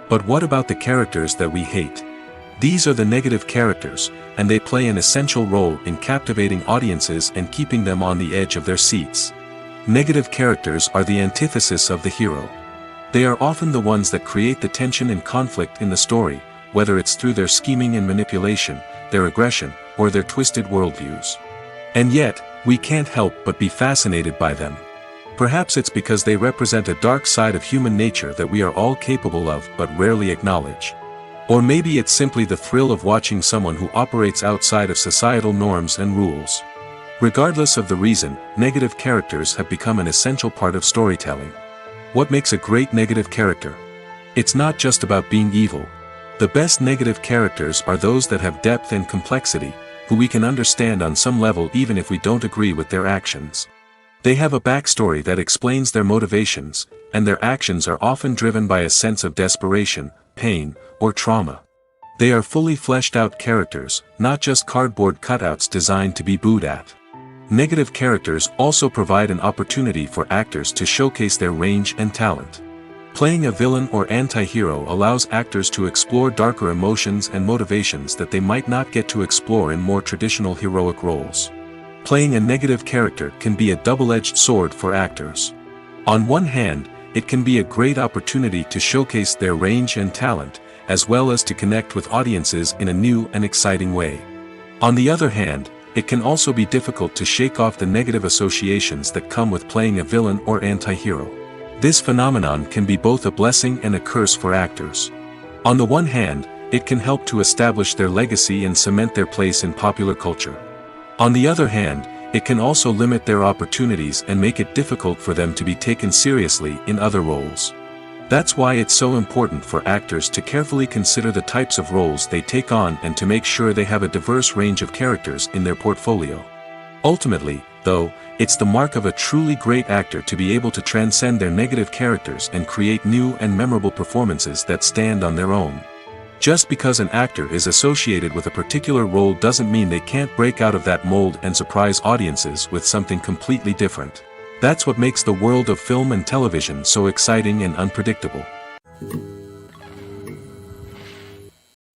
But what about the characters that we hate? These are the negative characters, and they play an essential role in captivating audiences and keeping them on the edge of their seats. Negative characters are the antithesis of the hero. They are often the ones that create the tension and conflict in the story, whether it's through their scheming and manipulation, their aggression, or their twisted worldviews. And yet, we can't help but be fascinated by them. Perhaps it's because they represent a dark side of human nature that we are all capable of but rarely acknowledge. Or maybe it's simply the thrill of watching someone who operates outside of societal norms and rules. Regardless of the reason, negative characters have become an essential part of storytelling. What makes a great negative character? It's not just about being evil. The best negative characters are those that have depth and complexity, who we can understand on some level even if we don't agree with their actions. They have a backstory that explains their motivations, and their actions are often driven by a sense of desperation, pain, or trauma. They are fully fleshed out characters, not just cardboard cutouts designed to be booed at. Negative characters also provide an opportunity for actors to showcase their range and talent. Playing a villain or anti-hero allows actors to explore darker emotions and motivations that they might not get to explore in more traditional heroic roles. Playing a negative character can be a double-edged sword for actors. On one hand, it can be a great opportunity to showcase their range and talent, as well as to connect with audiences in a new and exciting way. On the other hand, it can also be difficult to shake off the negative associations that come with playing a villain or anti-hero. This phenomenon can be both a blessing and a curse for actors. On the one hand, it can help to establish their legacy and cement their place in popular culture. On the other hand, it can also limit their opportunities and make it difficult for them to be taken seriously in other roles. That's why it's so important for actors to carefully consider the types of roles they take on and to make sure they have a diverse range of characters in their portfolio. Ultimately, though, it's the mark of a truly great actor to be able to transcend their negative characters and create new and memorable performances that stand on their own. Just because an actor is associated with a particular role doesn't mean they can't break out of that mold and surprise audiences with something completely different. That's what makes the world of film and television so exciting and unpredictable.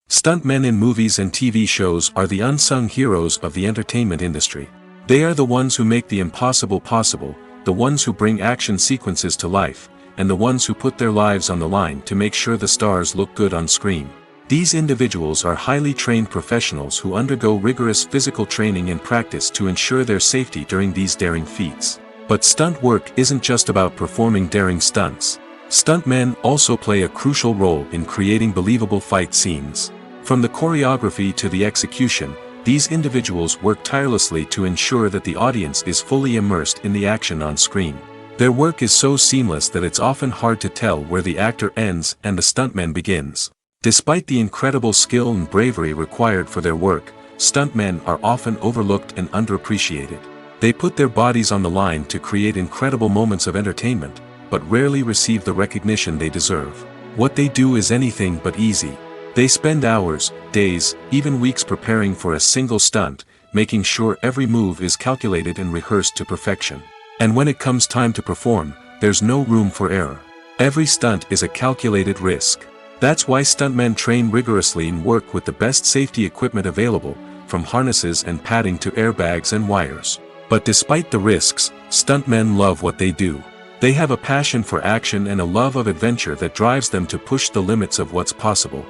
Stuntmen in movies and TV shows are the unsung heroes of the entertainment industry. They are the ones who make the impossible possible, the ones who bring action sequences to life, and the ones who put their lives on the line to make sure the stars look good on screen. These individuals are highly trained professionals who undergo rigorous physical training and practice to ensure their safety during these daring feats. But stunt work isn't just about performing daring stunts. Stuntmen also play a crucial role in creating believable fight scenes. From the choreography to the execution, these individuals work tirelessly to ensure that the audience is fully immersed in the action on screen. Their work is so seamless that it's often hard to tell where the actor ends and the stuntman begins. Despite the incredible skill and bravery required for their work, stuntmen are often overlooked and underappreciated. They put their bodies on the line to create incredible moments of entertainment, but rarely receive the recognition they deserve. What they do is anything but easy. They spend hours, days, even weeks preparing for a single stunt, making sure every move is calculated and rehearsed to perfection. And when it comes time to perform, there's no room for error. Every stunt is a calculated risk. That's why stuntmen train rigorously and work with the best safety equipment available, from harnesses and padding to airbags and wires. But despite the risks, stuntmen love what they do. They have a passion for action and a love of adventure that drives them to push the limits of what's possible.